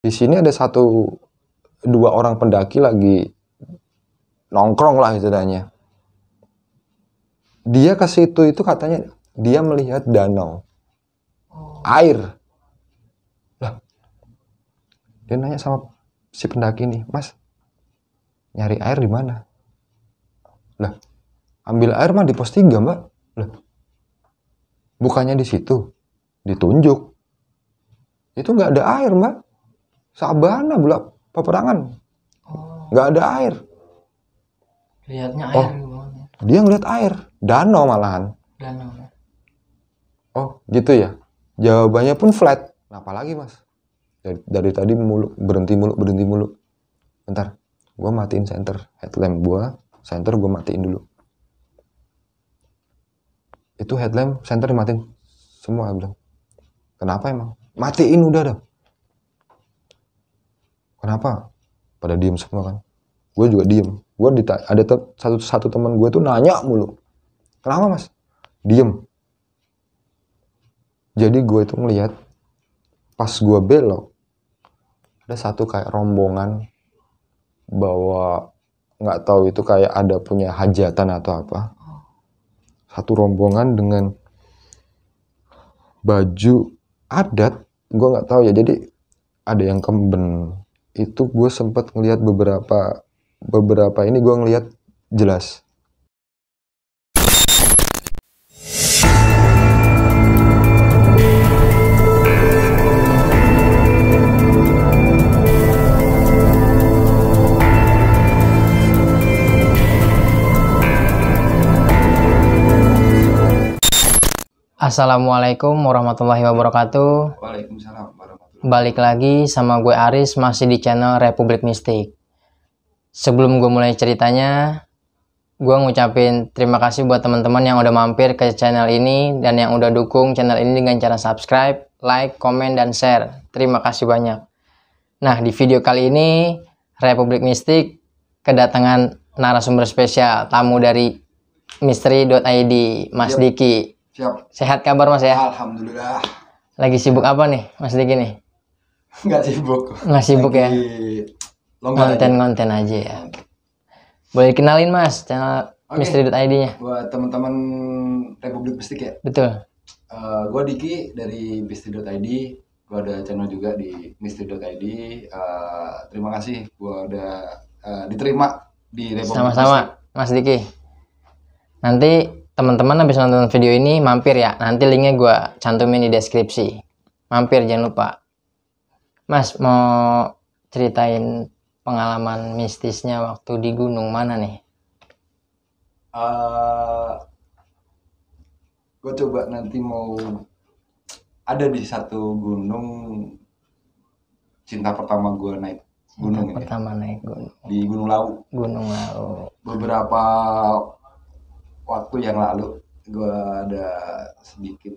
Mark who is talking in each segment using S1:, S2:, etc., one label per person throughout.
S1: Di sini ada dua orang pendaki lagi nongkrong lah istilahnya. Dia ke situ itu katanya dia melihat danau, air. Lah, dia nanya sama si pendaki nih, Mas, nyari air di mana? Lah, ambil air mah di pos 3, Mbak. Lah, bukannya di situ, ditunjuk. Itu nggak ada air, Mbak. Sabana, Bulak, peperangan. Nggak ada air.
S2: Lihatnya air gimana?
S1: Dia ngeliat air, danau malahan.
S2: Danau.
S1: Oh, gitu ya. Jawabannya pun flat. Nah, apalagi, Mas? Dari tadi berhenti mulu. Bentar, gue matiin center headlamp gue. Center gue matiin dulu. Itu headlamp center dimatiin semua, bilang. Kenapa emang? Matiin udah dah. Kenapa? Pada diem semua kan. Gue juga diem. Ada satu teman gue tuh nanya mulu. Kenapa, Mas? Diem. Jadi gue itu ngelihat pas gue belok ada satu kayak rombongan bawa, nggak tahu itu kayak ada punya hajatan atau apa. Satu rombongan dengan baju adat, gue nggak tahu ya. Jadi ada yang kemben. Itu gue sempet ngelihat beberapa ini gue ngelihat jelas.
S2: Assalamualaikum warahmatullahi wabarakatuh.
S1: Waalaikumsalam warahmatullahi.
S2: Balik lagi sama gue Aris, masih di channel Republik Mistik. Sebelum gue mulai ceritanya, gue ngucapin terima kasih buat teman-teman yang udah mampir ke channel ini dan yang udah dukung channel ini dengan cara subscribe, like, komen, dan share. Terima kasih banyak. Nah, di video kali ini Republik Mistik kedatangan narasumber spesial, tamu dari Misteri.id, Mas
S1: Yep.
S2: Diki.
S1: Siap.
S2: Sehat kabar, Mas ya?
S1: Alhamdulillah.
S2: Lagi sibuk apa nih, Mas Diki nih?
S1: Nggak sibuk.
S2: Nggak sibuk ya? Konten-konten aja ya. Boleh kenalin, Mas, channel Misteri.id-nya?
S1: Buat teman-teman Republik Mistik ya.
S2: Betul.
S1: Gue Diki dari Misteri.id. Gue ada channel juga di Misteri.id. Terima kasih gue udah diterima di Republik
S2: Sama-sama, Mas Diki. Nanti teman-teman habis nonton video ini mampir ya. Nanti linknya gue cantumin di deskripsi. Mampir, jangan lupa. Mas, mau ceritain pengalaman mistisnya waktu di gunung mana nih?
S1: Gue coba nanti mau ada di satu gunung, cinta pertama gue naik gunung ini.
S2: Pertama naik gunung.
S1: Di Gunung Lawu.
S2: Gunung Lawu.
S1: Beberapa waktu yang lalu gue ada sedikit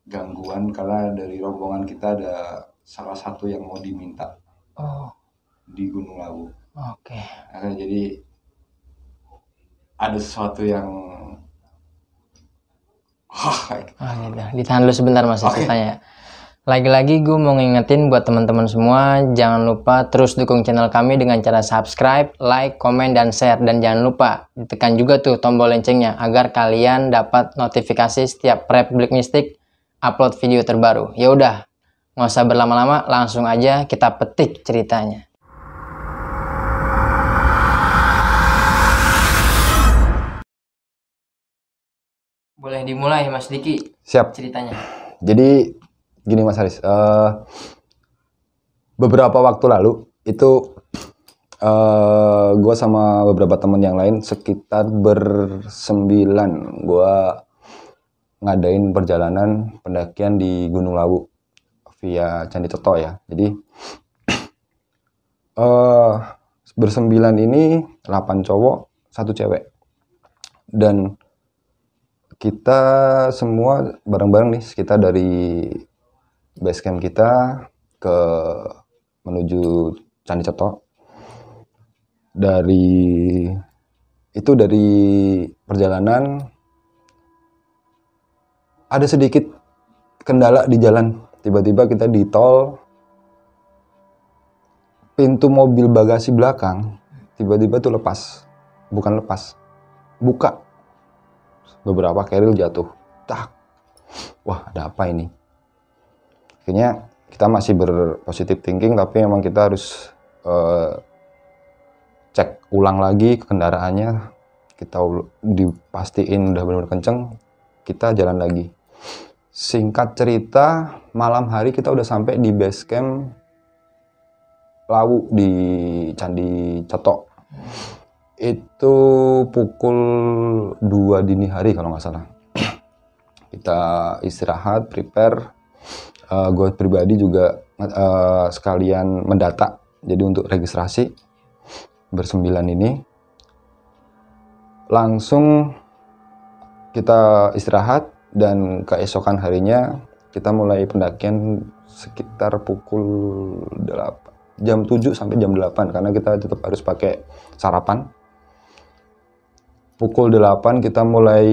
S1: gangguan karena dari rombongan kita ada salah satu yang mau diminta di Gunung Lawu.
S2: Oke.
S1: Jadi ada sesuatu yang
S2: Gitu. Ditahan dulu sebentar, Mas, ceritanya. Lagi-lagi gue mau ngingetin buat teman-teman semua, jangan lupa terus dukung channel kami dengan cara subscribe, like, komen, dan share. Dan jangan lupa ditekan juga tuh tombol loncengnya agar kalian dapat notifikasi setiap Republik Mistik upload video terbaru. Ya udah, nggak usah berlama-lama, langsung aja kita petik ceritanya. Boleh dimulai, Mas Diki.
S1: Siap.
S2: Ceritanya.
S1: Jadi gini, Mas Haris, beberapa waktu lalu itu gue sama beberapa teman yang lain sekitar bersembilan, gue ngadain perjalanan pendakian di Gunung Lawu via Candi Toto ya. Jadi bersembilan ini 8 cowok 1 cewek, dan kita semua bareng-bareng nih, kita dari base camp kita menuju Candi Toto. Dari perjalanan ada sedikit kendala di jalan. Tiba-tiba kita di tol pintu mobil bagasi belakang tiba-tiba tuh lepas. Bukan lepas, buka. Beberapa keril jatuh. Tak. Wah, ada apa ini? Akhirnya kita masih berpositif thinking, tapi memang kita harus cek ulang lagi ke kendaraannya. Kita dipastiin udah benar-benar kenceng, kita jalan lagi. Singkat cerita, malam hari kita udah sampai di base camp Lawu di Candi Cetok. Itu pukul 2 dini hari kalau nggak salah. Kita istirahat, prepare. Gue pribadi juga sekalian mendata. Jadi untuk registrasi bersembilan ini. Langsung kita istirahat dan keesokan harinya kita mulai pendakian sekitar pukul 8, jam 7 sampai jam 8 karena kita tetap harus pakai sarapan. Pukul 8 kita mulai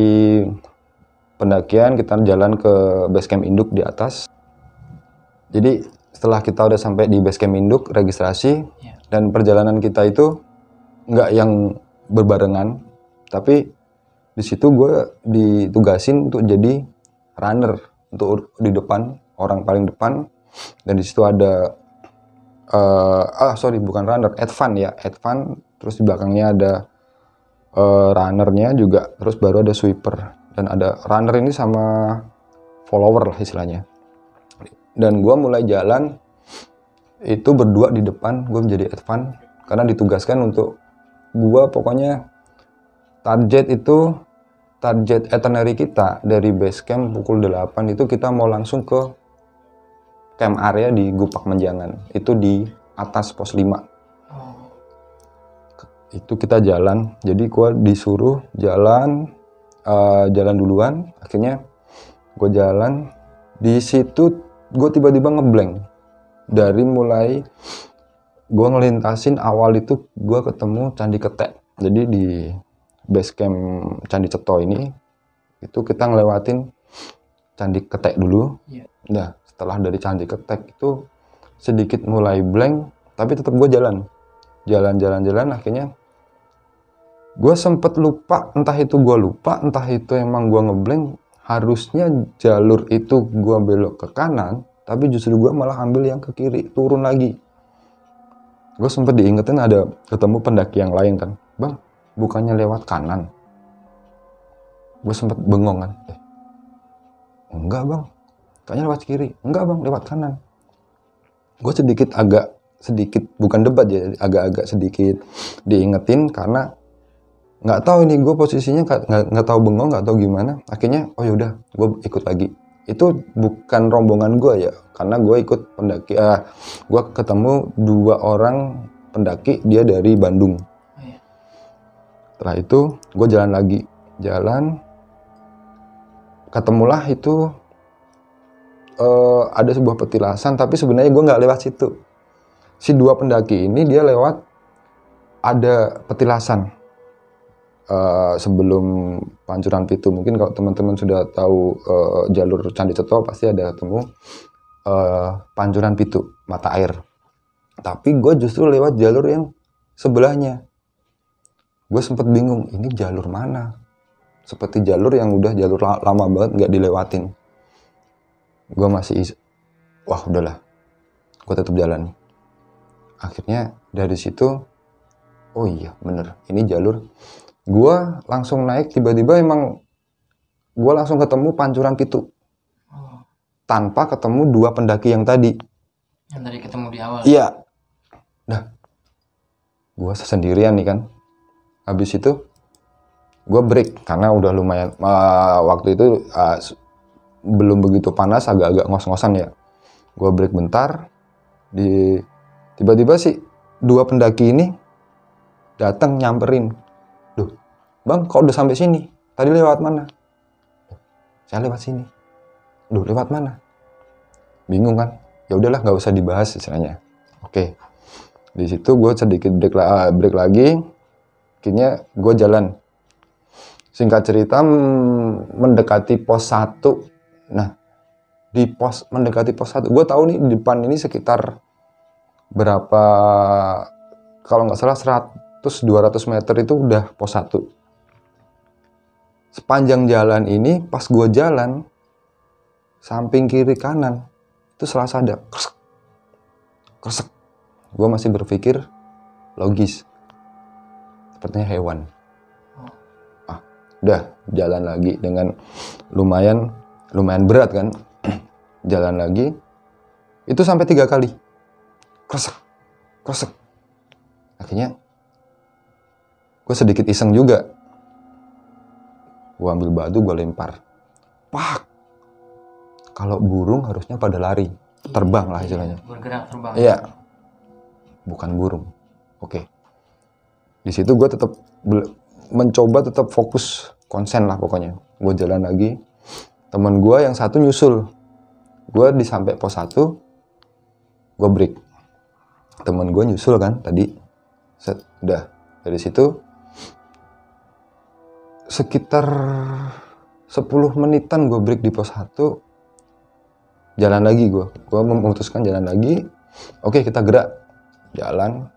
S1: pendakian, kita jalan ke base camp induk di atas. Jadi setelah kita udah sampai di base camp induk, registrasi, dan perjalanan kita itu nggak yang berbarengan, tapi di situ gue ditugasin untuk jadi runner, untuk di depan, orang paling depan. Dan di situ ada bukan runner, advance ya, advance. Terus di belakangnya ada runnernya juga, terus baru ada sweeper, dan ada runner ini sama follower lah istilahnya. Dan gue mulai jalan itu berdua di depan, gue menjadi advance karena ditugaskan untuk gue pokoknya target itinerary kita dari base camp pukul 8 itu kita mau langsung ke camp area di Gupak Menjangan, itu di atas pos 5. Itu kita jalan, jadi gue disuruh jalan duluan. Akhirnya gue jalan, di situ gue tiba-tiba ngeblank. Dari mulai gue ngelintasin, awal itu gue ketemu Candi Ketek. Jadi di base camp Candi Ceto ini itu kita ngelewatin Candi Ketek dulu. Nah, setelah dari Candi Ketek itu sedikit mulai blank, tapi tetap gue jalan, akhirnya gue sempet lupa, entah itu emang gue ngeblank. Harusnya jalur itu gue belok ke kanan, tapi justru gue malah ambil yang ke kiri, turun lagi. Gue sempet diingetin ada ketemu pendaki yang lain kan, bang, bukannya lewat kanan. Gue sempet bengong kan, enggak bang, kayaknya lewat kiri. Enggak bang, lewat kanan. Gue sedikit bukan debat ya, agak-agak sedikit diingetin karena nggak tahu ini gue posisinya nggak tahu bengong, nggak tahu gimana. Akhirnya oh yaudah gue ikut lagi. Itu bukan rombongan gue ya, karena gue ikut pendaki. Gue ketemu 2 orang pendaki, dia dari Bandung. Setelah itu gue jalan lagi, ketemulah itu ada sebuah petilasan, tapi sebenarnya gue nggak lewat situ. Si 2 pendaki ini dia lewat ada petilasan. Sebelum Pancuran Pitu, mungkin kalau teman-teman sudah tahu jalur Candi Ceto pasti ada ketemu Pancuran Pitu, mata air. Tapi gue justru lewat jalur yang sebelahnya. Gue sempat bingung, ini jalur mana? Seperti jalur yang udah jalur lama banget nggak dilewatin. Gue masih, wah udahlah, gue tetap jalan. Akhirnya dari situ, oh iya bener, ini jalur. Gue langsung naik, tiba-tiba emang gue langsung ketemu Pancuran Pitu. Tanpa ketemu 2 pendaki yang tadi.
S2: Yang tadi ketemu di awal?
S1: Iya. Nah, gue sendirian nih kan. Habis itu, gue break. Karena udah lumayan, waktu itu belum begitu panas, agak-agak ngos-ngosan ya. Gue break bentar. Tiba-tiba sih 2 pendaki ini datang nyamperin. Duh, bang, kok udah sampai sini? Tadi lewat mana? Saya lewat sini. Duh, lewat mana? Bingung kan? Ya udahlah, nggak usah dibahas istilahnya. Oke. Di situ gue sedikit break lagi. Akhirnya gue jalan. Singkat cerita, mendekati pos 1. Nah, mendekati pos 1, gue tahu nih di depan ini sekitar berapa, kalau nggak salah 100-200 meter itu udah pos 1. Sepanjang jalan ini pas gue jalan samping kiri kanan itu selalu ada kresek, kresek. Gue masih berpikir logis, sepertinya hewan. Udah jalan lagi dengan lumayan berat kan. Jalan lagi itu sampai 3 kali kresek, kresek. Akhirnya gue sedikit iseng juga, gue ambil batu, gue lempar, pak. Kalau burung harusnya pada lari, terbang lah istilahnya.
S2: Bergerak terbang.
S1: Iya, bukan burung. Oke. Di situ gue tetap mencoba tetap fokus, konsen lah pokoknya. Gue jalan lagi, temen gue yang satu nyusul. Gue di sampai pos 1, gue break. Temen gue nyusul kan tadi. Set, udah dari situ sekitar 10 menitan gue break di pos 1. Jalan lagi gue memutuskan jalan lagi. Oke, kita gerak jalan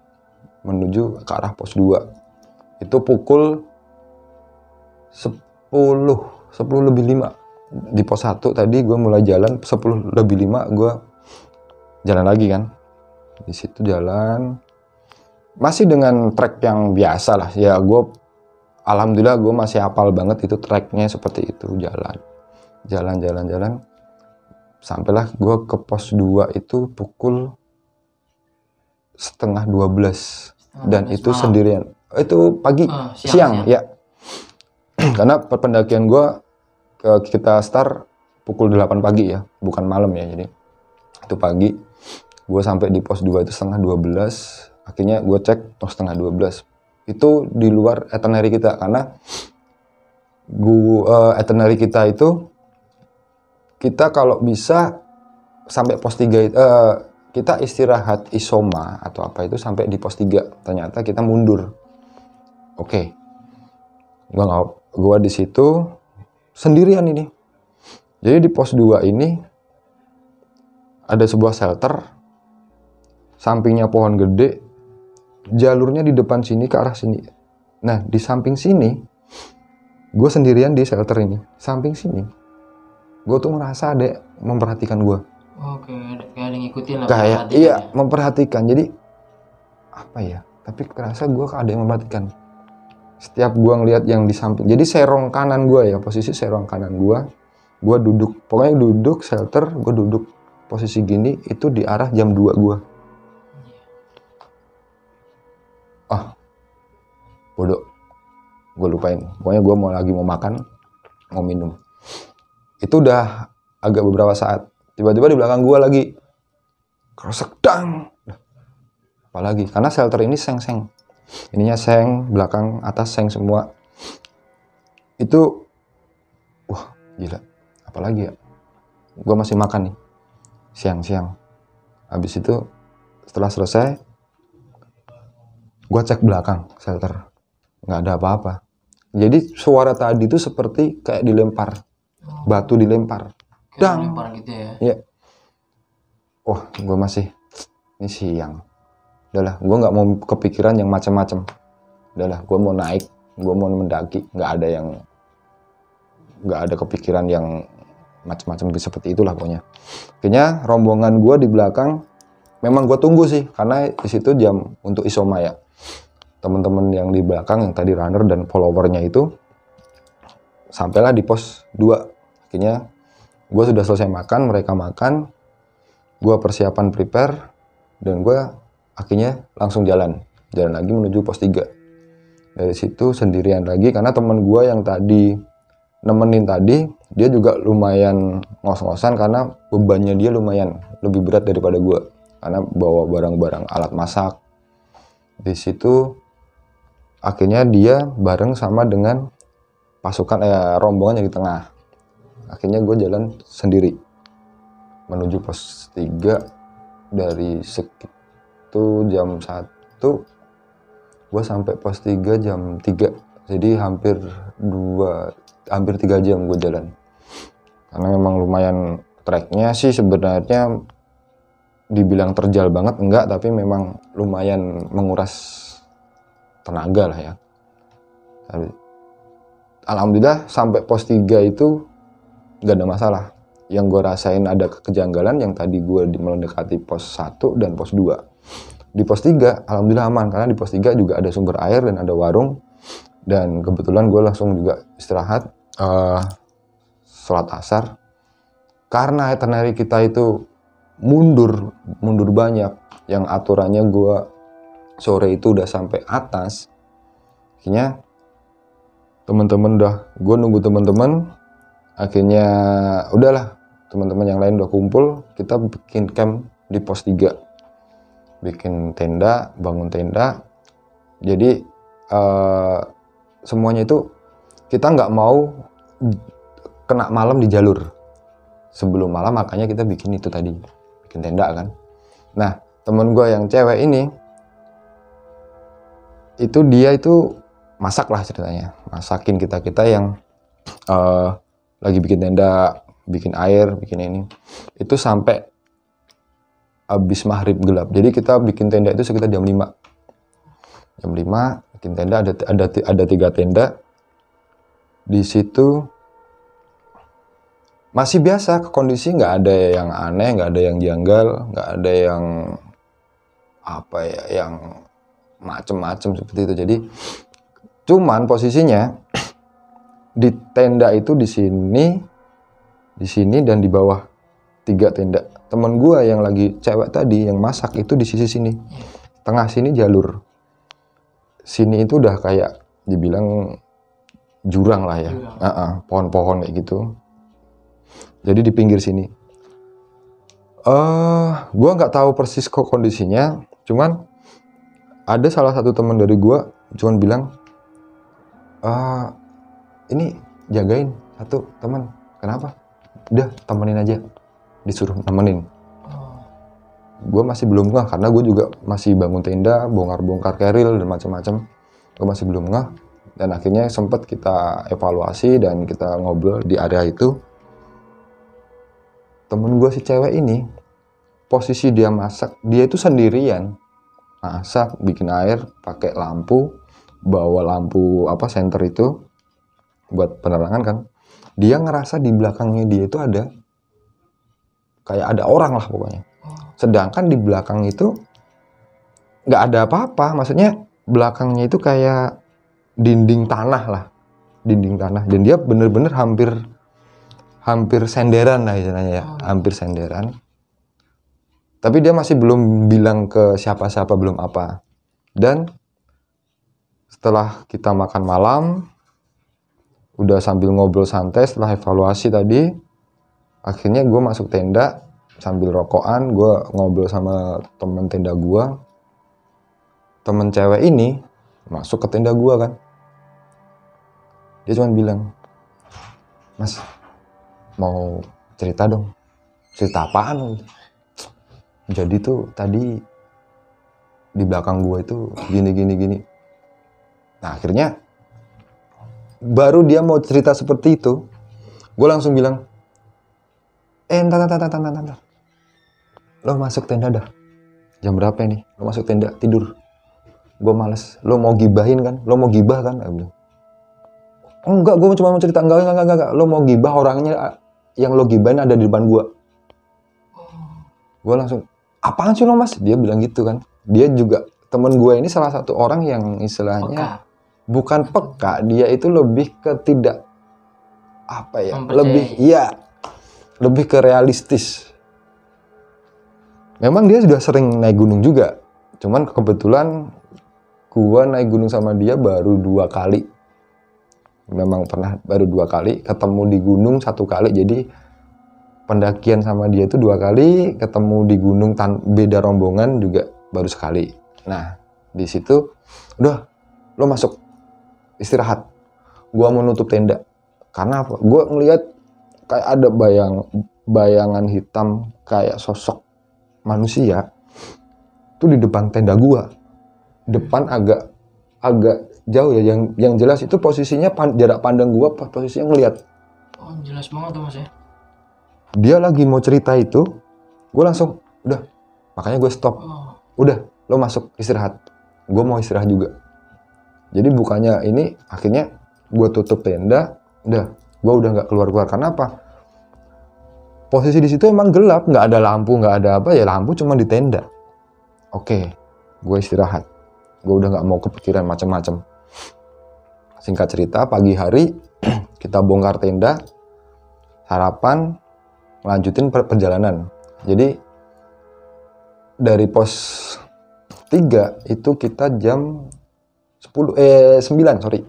S1: menuju ke arah pos 2. Itu pukul 10 lebih 5 di pos 1 tadi. Gue mulai jalan 10 lebih 5 gue jalan lagi kan. Di situ jalan masih dengan trek yang biasa lah ya. Gue alhamdulillah gue masih hafal banget itu treknya seperti itu. Jalan sampailah gue ke pos 2 itu pukul setengah 12 dan itu malam. Sendirian. Itu pagi, siang ya. Karena pendakian gue kita start pukul 8 pagi ya, bukan malam ya. Jadi itu pagi. Gue sampai di pos 2 itu setengah 12. Akhirnya gue cek setengah 12. Itu di luar itinerary kita, karena itinerary kita itu kita kalau bisa sampai pos 3 kita istirahat isoma atau apa itu sampai di pos 3. Ternyata kita mundur. Oke. Gua di situ sendirian ini. Jadi di pos 2 ini ada sebuah shelter. Sampingnya pohon gede. Jalurnya di depan sini ke arah sini. Nah, di samping sini gue sendirian di shelter ini. Samping sini gue tuh ngerasa ada memperhatikan gue.
S2: Oke, kayak ada ngikutin lah.
S1: Kayak iya, memperhatikan. Jadi apa ya? Tapi kerasa gue ada yang memperhatikan. Setiap gue ngelihat yang di samping, jadi serong kanan gue ya, posisi serong kanan gue duduk. Pokoknya duduk shelter, gue duduk posisi gini itu di arah jam 2 gue. Bodoh, gue lupain. Pokoknya gue mau makan, mau minum. Itu udah agak beberapa saat. Tiba-tiba di belakang gue lagi kresek dang. Apalagi karena shelter ini seng-seng. Ininya seng, belakang atas seng semua. Itu wah gila. Apalagi ya? Gue masih makan nih. Siang-siang. Habis itu setelah selesai gue cek belakang shelter. Nggak ada apa-apa. Jadi suara tadi itu seperti kayak dilempar. Batu dilempar. Dang.
S2: Dilempar gitu ya.
S1: Iya. Wah, gue masih ini siang. Udahlah, gue nggak mau kepikiran yang macam-macam. Udahlah, gue mau naik, gue mau mendaki. Nggak ada kepikiran yang macam-macam seperti itulah pokoknya. Akhirnya rombongan gue di belakang memang gue tunggu sih, karena di situ jam untuk isoma ya. Teman-teman yang di belakang yang tadi runner dan followernya itu sampailah di pos 2. Akhirnya gue sudah selesai makan, mereka makan, gue persiapan prepare, dan gue akhirnya langsung jalan lagi menuju pos 3. Dari situ sendirian lagi, karena teman gue yang tadi nemenin tadi, dia juga lumayan ngos-ngosan karena bebannya dia lumayan lebih berat daripada gue, karena bawa barang-barang alat masak. Di situ akhirnya dia bareng sama dengan pasukan rombongan yang di tengah. Akhirnya gue jalan sendiri menuju pos 3. Dari segitu jam 1 gue sampai pos 3 jam 3. Jadi hampir 3 jam gue jalan. Karena memang lumayan treknya sih sebenarnya dibilang terjal banget enggak, tapi memang lumayan menguras tenaga lah ya. Alhamdulillah sampai pos 3 itu nggak ada masalah. Yang gue rasain ada kejanggalan yang tadi gue mendekati pos 1 dan pos 2. Di pos 3 alhamdulillah aman, karena di pos 3 juga ada sumber air dan ada warung. Dan kebetulan gue langsung juga istirahat, sholat asar. Karena itinerary kita itu mundur banyak, yang aturannya gue sore itu udah sampai atas. Akhirnya teman-teman gue nunggu teman-teman, akhirnya udahlah, teman-teman yang lain udah kumpul, kita bikin camp di pos 3, bikin tenda, bangun tenda. Jadi semuanya itu kita nggak mau kena malam di jalur. Sebelum malam makanya kita bikin itu tadi, bikin tenda kan. Nah, temen gue yang cewek ini, itu dia itu masak lah ceritanya, masakin kita yang lagi bikin tenda, bikin air, bikin ini, itu sampai habis maghrib gelap. Jadi kita bikin tenda itu sekitar jam 5 bikin tenda, ada 3 tenda di situ. Masih biasa, kondisi nggak ada yang aneh, nggak ada yang janggal, nggak ada yang apa ya, yang macem-macem seperti itu. Jadi cuman posisinya di tenda itu di sini dan di bawah 3 tenda. Temen gua yang lagi cewek tadi yang masak itu di sisi sini, tengah sini jalur. Sini itu udah kayak dibilang jurang lah ya, pohon-pohon kayak gitu. Jadi di pinggir sini. Gua nggak tahu persis kok kondisinya, cuman ada salah satu teman dari gua cuman bilang, ini jagain satu teman. Kenapa? Udah temenin aja, disuruh temenin. Gue masih belum ngeh karena gue juga masih bangun tenda, bongkar-bongkar keril dan macam-macam. Gue masih belum ngeh, dan akhirnya sempat kita evaluasi dan kita ngobrol di area itu. Temen gue si cewek ini, posisi dia masak, dia itu sendirian masak, bikin air pakai lampu, bawa lampu senter itu buat penerangan kan. Dia ngerasa di belakangnya dia itu ada kayak ada orang lah pokoknya. Sedangkan di belakang itu nggak ada apa-apa, maksudnya belakangnya itu kayak dinding tanah lah, dinding tanah. Dan dia bener-bener hampir senderan lah istilahnya ya, hampir senderan. Tapi dia masih belum bilang ke siapa-siapa, belum apa. Dan setelah kita makan malam, udah sambil ngobrol santai setelah evaluasi tadi, akhirnya gue masuk tenda sambil rokokan. Gue ngobrol sama temen tenda gue. Temen cewek ini masuk ke tenda gue kan. Dia cuma bilang, "Mas, mau cerita dong." "Cerita apaan?" "Jadi tuh tadi di belakang gue itu gini. Nah akhirnya baru dia mau cerita seperti itu, gue langsung bilang, entar. Lo masuk tenda dah. Jam berapa ini? Lo masuk tenda, tidur. Gue males. Lo mau gibahin kan? Lo mau gibah kan? Dia bilang, enggak, gue cuma mau cerita. Enggak. Lo mau gibah, orangnya yang lo gibahin ada di depan gue. Gue langsung, apaan sih lo mas? Dia bilang gitu kan. Dia juga, temen gue ini salah satu orang yang istilahnya bukan peka, dia itu lebih ke tidak lebih ke realistis. Memang dia sudah sering naik gunung juga, cuman kebetulan gua naik gunung sama dia baru 2 kali. Memang pernah baru 2 kali, ketemu di gunung 1 kali. Jadi pendakian sama dia itu 2 kali, ketemu di gunung beda rombongan juga baru sekali. Nah di situ udah, lo masuk istirahat. Gua mau nutup tenda. Karena apa? Gua ngelihat kayak ada bayangan hitam kayak sosok manusia tuh di depan tenda gua. Depan agak jauh ya, yang jelas itu posisinya jarak pandang gua posisinya ngelihat.
S2: Oh, jelas banget tuh mas ya.
S1: Dia lagi mau cerita itu, gua langsung udah Makanya gue stop. Udah, lo masuk istirahat. Gue mau istirahat juga. Jadi bukannya ini, akhirnya gue tutup tenda. Udah, gue udah nggak keluar-keluar. Karena apa? Posisi di situ emang gelap, nggak ada lampu, nggak ada apa ya, lampu cuma di tenda. Oke, gue istirahat. Gue udah nggak mau kepikiran macam-macam. Singkat cerita, pagi hari kita bongkar tenda, sarapan, lanjutin perjalanan. Jadi dari pos 3 itu kita jam 9, sorry.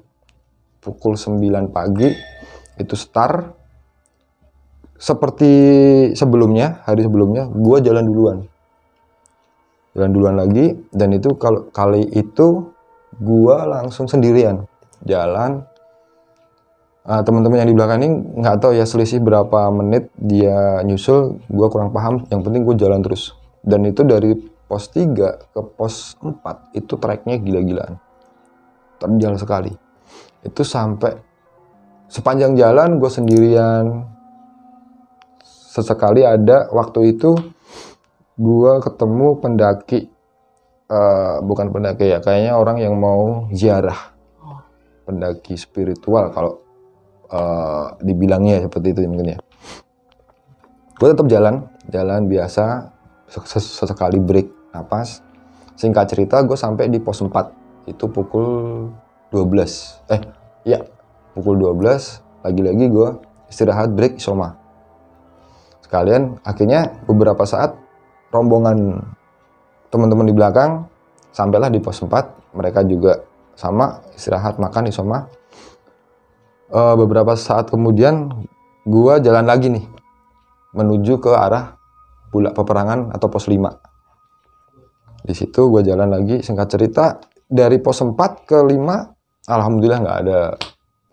S1: Pukul 9 pagi itu start. Seperti sebelumnya, hari sebelumnya, gue jalan duluan lagi. Dan itu kali itu gue langsung sendirian jalan. Teman-teman yang di belakang ini nggak tahu ya selisih berapa menit dia nyusul, gue kurang paham. Yang penting gue jalan terus. Dan itu dari pos 3 ke pos 4 itu treknya gila-gilaan, terjal sekali. Itu sampai sepanjang jalan gue sendirian. Sesekali ada waktu itu gue ketemu pendaki, bukan pendaki ya, kayaknya orang yang mau ziarah, pendaki spiritual kalau dibilangnya seperti itu mungkin ya. Gue tetap jalan biasa, sesekali break napas. Singkat cerita, gue sampai di pos 4 itu pukul 12. Pukul 12 lagi-lagi gue istirahat break isoma. Sekalian akhirnya beberapa saat rombongan teman-teman di belakang sampailah di pos 4. Mereka juga sama istirahat makan isoma. Beberapa saat kemudian gua jalan lagi nih menuju ke arah Bulak Peperangan atau pos 5. Di situ gua jalan lagi, singkat cerita dari pos 4 ke 5 alhamdulillah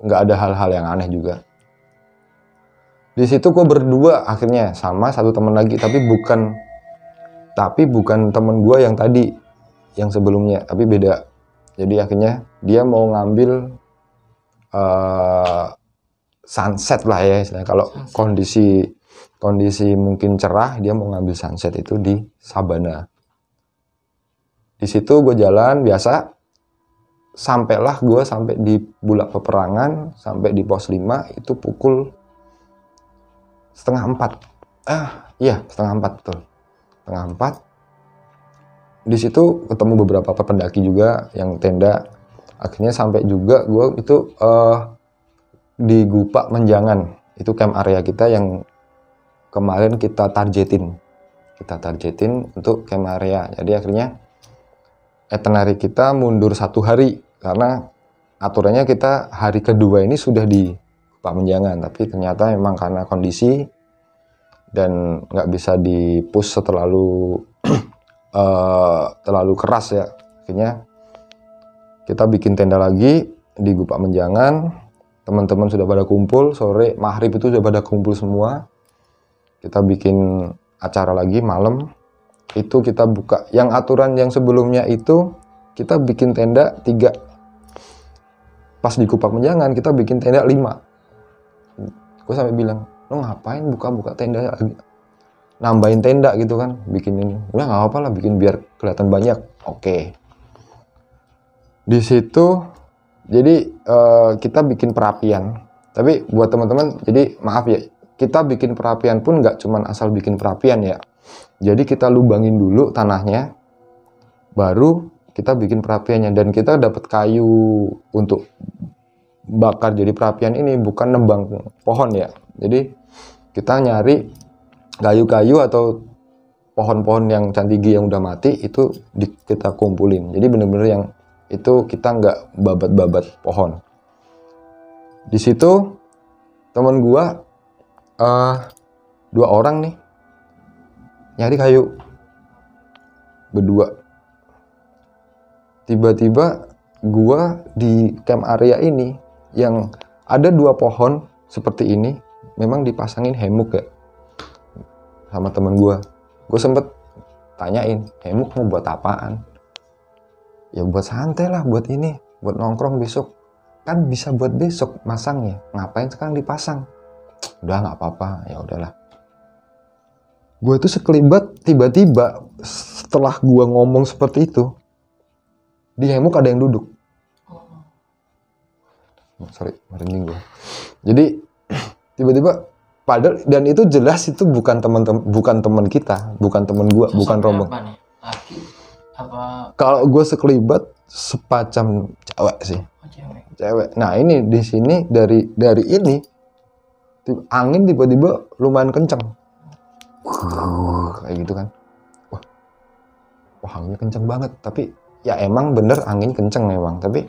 S1: nggak ada hal-hal yang aneh juga. Di situ gue berdua akhirnya sama satu teman lagi, tapi bukan teman gue yang tadi, yang sebelumnya, tapi beda. Jadi akhirnya dia mau ngambil sunset lah ya istilahnya. Kalau kondisi mungkin cerah, dia mau ngambil sunset itu di Sabana. Di situ gue jalan biasa, sampailah gue sampai di Bulak Peperangan, sampai di pos 5 itu pukul 3:30. 3:30 betul. 3:30. Di situ ketemu beberapa pendaki juga yang tenda. Akhirnya sampai juga gue itu di Gupak Menjangan. Itu camp area kita yang kemarin kita targetin untuk camp area. Jadi akhirnya itinerary kita mundur 1 hari karena aturannya kita hari kedua ini sudah di Gupak Menjangan, tapi ternyata memang karena kondisi dan nggak bisa di-push terlalu keras ya, akhirnya kita bikin tenda lagi di Gupak Menjangan. Teman-teman sudah pada kumpul, sore maghrib itu sudah pada kumpul semua. Kita bikin acara lagi malam, itu kita buka. Yang aturan yang sebelumnya itu kita bikin tenda 3. Pas di Gupak Menjangan kita bikin tenda 5. Gue sampai bilang, lo ngapain buka-buka tenda lagi, nambahin tenda gitu kan, bikin ini. Udah nggak apa-apa lah, bikin biar kelihatan banyak. Oke. Di situ jadi kita bikin perapian. Tapi buat teman-teman, jadi maaf ya, kita bikin perapian pun nggak cuman asal bikin perapian ya. Jadi kita lubangin dulu tanahnya, baru kita bikin perapiannya. Dan kita dapat kayu untuk bakar jadi perapian ini, bukan nebang pohon ya. Jadi kita nyari kayu-kayu atau pohon-pohon yang cantigi yang udah mati itu kita kumpulin. Jadi bener-bener yang itu kita nggak babat-babat pohon. Di situ teman gua 2 orang nih nyari kayu berdua. Tiba-tiba gua di camp area ini yang ada 2 pohon seperti ini, memang dipasangin hemuk ya sama temen gue sempet tanyain, hemuk mau buat apaan? Ya buat santai lah, buat ini, buat nongkrong besok. Kan bisa buat besok masangnya, ngapain sekarang dipasang? Udah nggak apa-apa, ya udahlah. Gue tuh sekelibat tiba-tiba setelah gue ngomong seperti itu, di hemuk ada yang duduk. Sorry, merinding gue. Jadi tiba-tiba, padahal dan itu jelas itu bukan teman kita, bukan teman gue, bukan rombong.
S2: Laki apa?
S1: Kalau gue sekelibat sepacam cewek sih. Cewek. Nah ini di sini dari ini angin tiba-tiba lumayan kenceng. Kayak gitu kan. Wah anginnya kenceng banget. Tapi ya emang bener angin kenceng memang. Tapi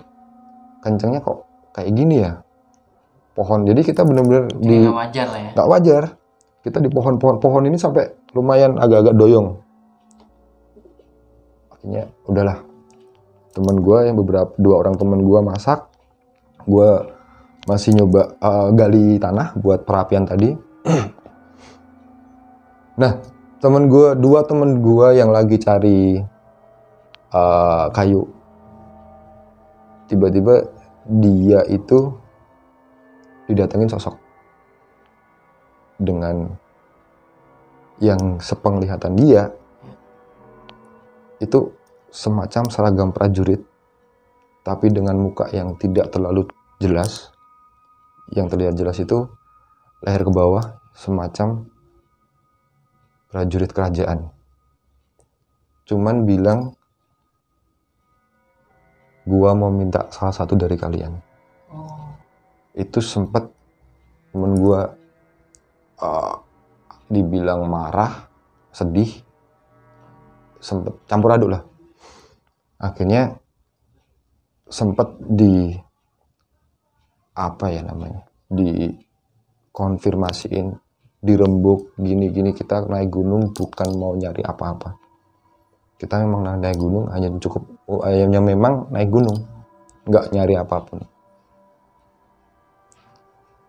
S1: kencengnya kok kayak gini ya. Pohon. Jadi kita bener-bener di.
S2: Nggak wajar lah ya.
S1: Nggak wajar. Kita di pohon ini sampai lumayan agak-agak doyong. Akhirnya udahlah. Temen gue yang dua orang temen gue masak. Gue masih nyoba gali tanah buat perapian tadi. Nah, dua temen gue yang lagi cari kayu. Tiba-tiba dia itu didatengin sosok dengan yang sepenglihatan dia itu semacam seragam prajurit, tapi dengan muka yang tidak terlalu jelas. Yang terlihat jelas itu leher ke bawah semacam prajurit kerajaan. Cuman bilang, gua mau minta salah satu dari kalian. Itu sempet temen gua dibilang marah, sedih, sempet campur aduk lah. Akhirnya sempet dikonfirmasiin, dirembuk, gini-gini. Kita naik gunung bukan mau nyari apa-apa. Kita memang naik gunung hanya memang naik gunung, nggak nyari apapun.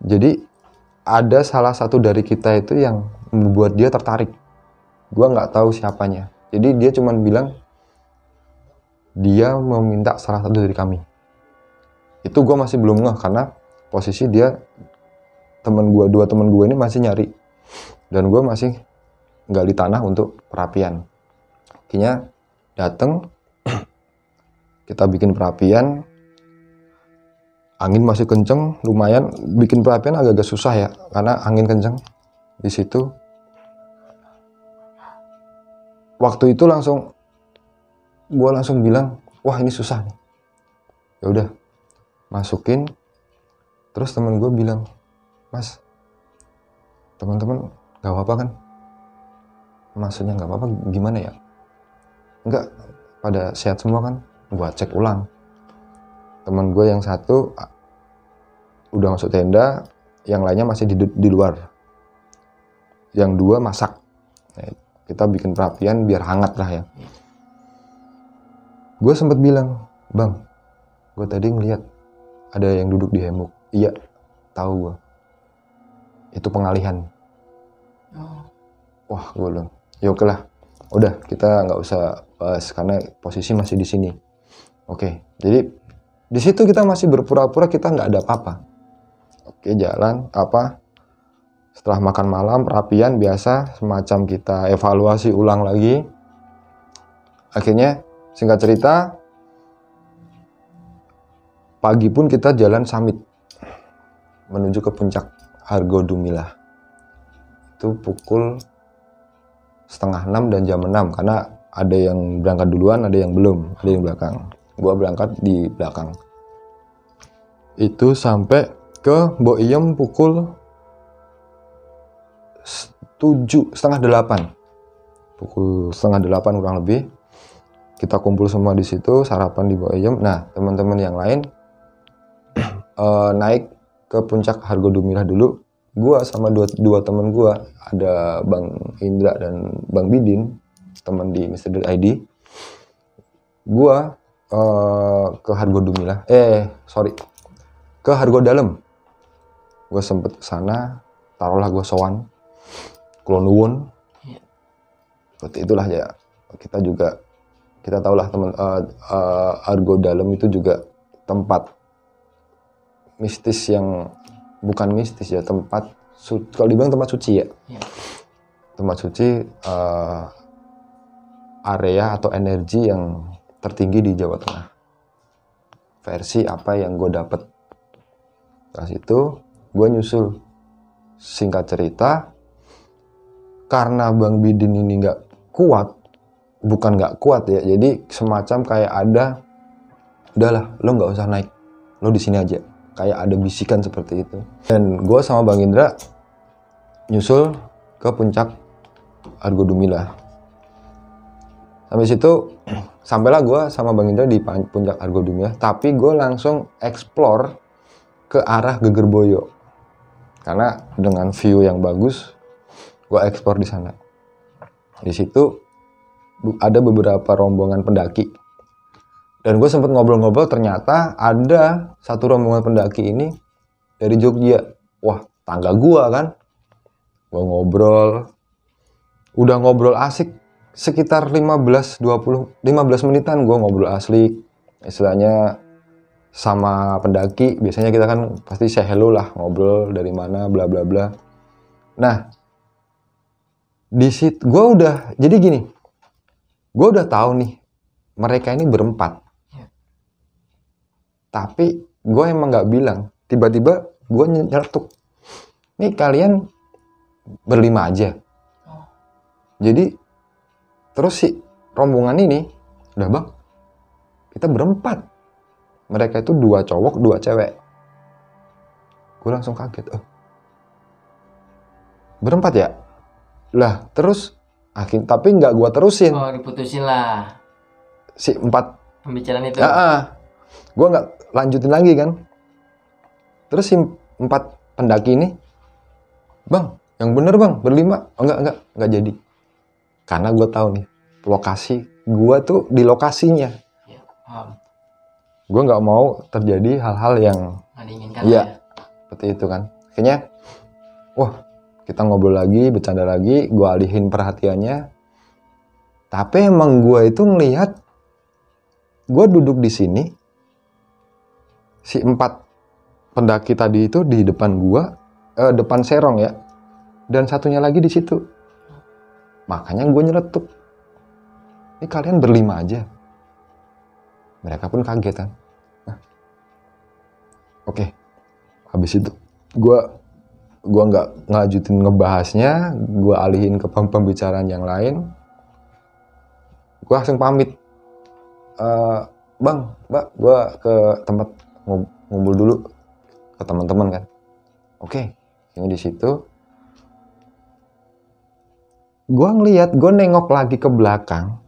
S1: Jadi ada salah satu dari kita itu yang membuat dia tertarik. Gua nggak tahu siapanya. Jadi dia cuma bilang dia mau minta salah satu dari kami. Itu gue masih belum ngeh karena posisi dia dua temen gue ini masih nyari dan gue masih gali tanah untuk perapian. Akhirnya dateng, kita bikin perapian, angin masih kenceng, lumayan. Bikin perapian agak-agak susah ya karena angin kenceng. Di situ waktu itu gue langsung bilang, wah ini susah nih. Ya udah, masukin. Terus temen gue bilang, Mas, teman-teman nggak apa-apa kan? Maksudnya nggak apa-apa gimana ya? Enggak, pada sehat semua kan? Gue cek ulang. Temen gue yang satu udah masuk tenda, yang lainnya masih di luar. Yang dua masak. Nah, kita bikin perapian biar hangat lah ya. Gue sempet bilang, Bang, gue tadi ngeliat ada yang duduk di hemuk. Iya, tahu gue. Itu pengalihan. Wah, gue bilang, ya oke lah. Udah, kita nggak usah bahas karena posisi masih di sini. Oke, jadi di situ kita masih berpura-pura kita nggak ada apa-apa. Oke, jalan apa? Setelah makan malam, perapian biasa, semacam kita evaluasi ulang lagi. Akhirnya, singkat cerita, pagi pun kita jalan summit menuju ke puncak Hargodumilah. Itu pukul 5:30 dan jam 6 karena ada yang berangkat duluan, ada yang belum, ada yang belakang. Gua berangkat di belakang. Itu sampai ke Mbok Iem pukul 7:30. Pukul 7:30 kurang lebih. Kita kumpul semua di situ, sarapan di Mbok Iem. Nah, teman-teman yang lain naik ke puncak Hargodumilah dulu. Gua sama dua teman gua, ada Bang Indra dan Bang Bidin, teman di Mr. ID. Gua ke Hargodumilah, ke Hargodalem. Gua sempet kesana, taruhlah gua sowan, Klonuwun. Seperti itulah ya. Kita tahulah teman Hargodalem itu juga tempat mistis yang bukan mistis ya, tempat kalau dibilang tempat suci ya. tempat suci area atau energi yang tertinggi di Jawa Tengah. Versi apa yang gue dapet. Pas itu gue nyusul. Singkat cerita, karena Bang Bidin ini nggak kuat, bukan nggak kuat ya, jadi semacam kayak ada, udahlah lo nggak usah naik, lo di sini aja, kayak ada bisikan seperti itu. Dan gue sama Bang Indra nyusul ke puncak Argo Dumila. Sampai situ, sampailah gue sama Bang Indra di puncak Argo Dumila, tapi gue langsung explore ke arah Gegerboyo. Karena dengan view yang bagus, gue ekspor di sana. Di situ ada beberapa rombongan pendaki. Dan gue sempat ngobrol-ngobrol, ternyata ada satu rombongan pendaki ini dari Jogja. Wah, tangga gue kan. Gue ngobrol. Udah ngobrol asik. Sekitar 15 menitan gue ngobrol asli. Istilahnya sama pendaki, biasanya kita kan pasti say hello lah, ngobrol dari mana, bla bla bla. Nah, di situ gue udah, jadi gini, gue udah tahu nih, mereka ini berempat. Tapi gue emang nggak bilang, tiba-tiba gue nyeletuk, nih kalian berlima aja. Jadi, terus si rombongan ini, udah bang, kita berempat. Mereka itu 2 cowok, 2 cewek. Gue langsung kaget. Berempat ya? Lah, terus tapi nggak gue terusin.
S2: Oh, diputusin lah.
S1: Si 4
S2: pembicaraan itu.
S1: Gue nggak lanjutin lagi kan. Terus si 4 pendaki ini, bang, yang bener bang, berlima. Oh, enggak jadi. Karena gue tahu nih, lokasi gue tuh di lokasinya.
S2: Ya,
S1: gue nggak mau terjadi hal-hal yang
S2: nggak diinginkan
S1: ya seperti itu kan. Akhirnya kita ngobrol lagi, bercanda lagi, gue alihin perhatiannya. Tapi emang gue itu ngelihat, gue duduk di sini, si 4 pendaki tadi itu di depan gue, depan serong ya, dan satunya lagi di situ. Makanya gue nyeletuk, ini kalian berlima aja. Mereka pun kaget kan. Oke. Habis itu gue nggak ngajutin ngebahasnya, gue alihin ke pembicaraan yang lain. Gue langsung pamit. Bang, mbak, gue ke tempat ngumpul dulu ke teman-teman kan. Oke. Ini di situ. Gue nengok lagi ke belakang.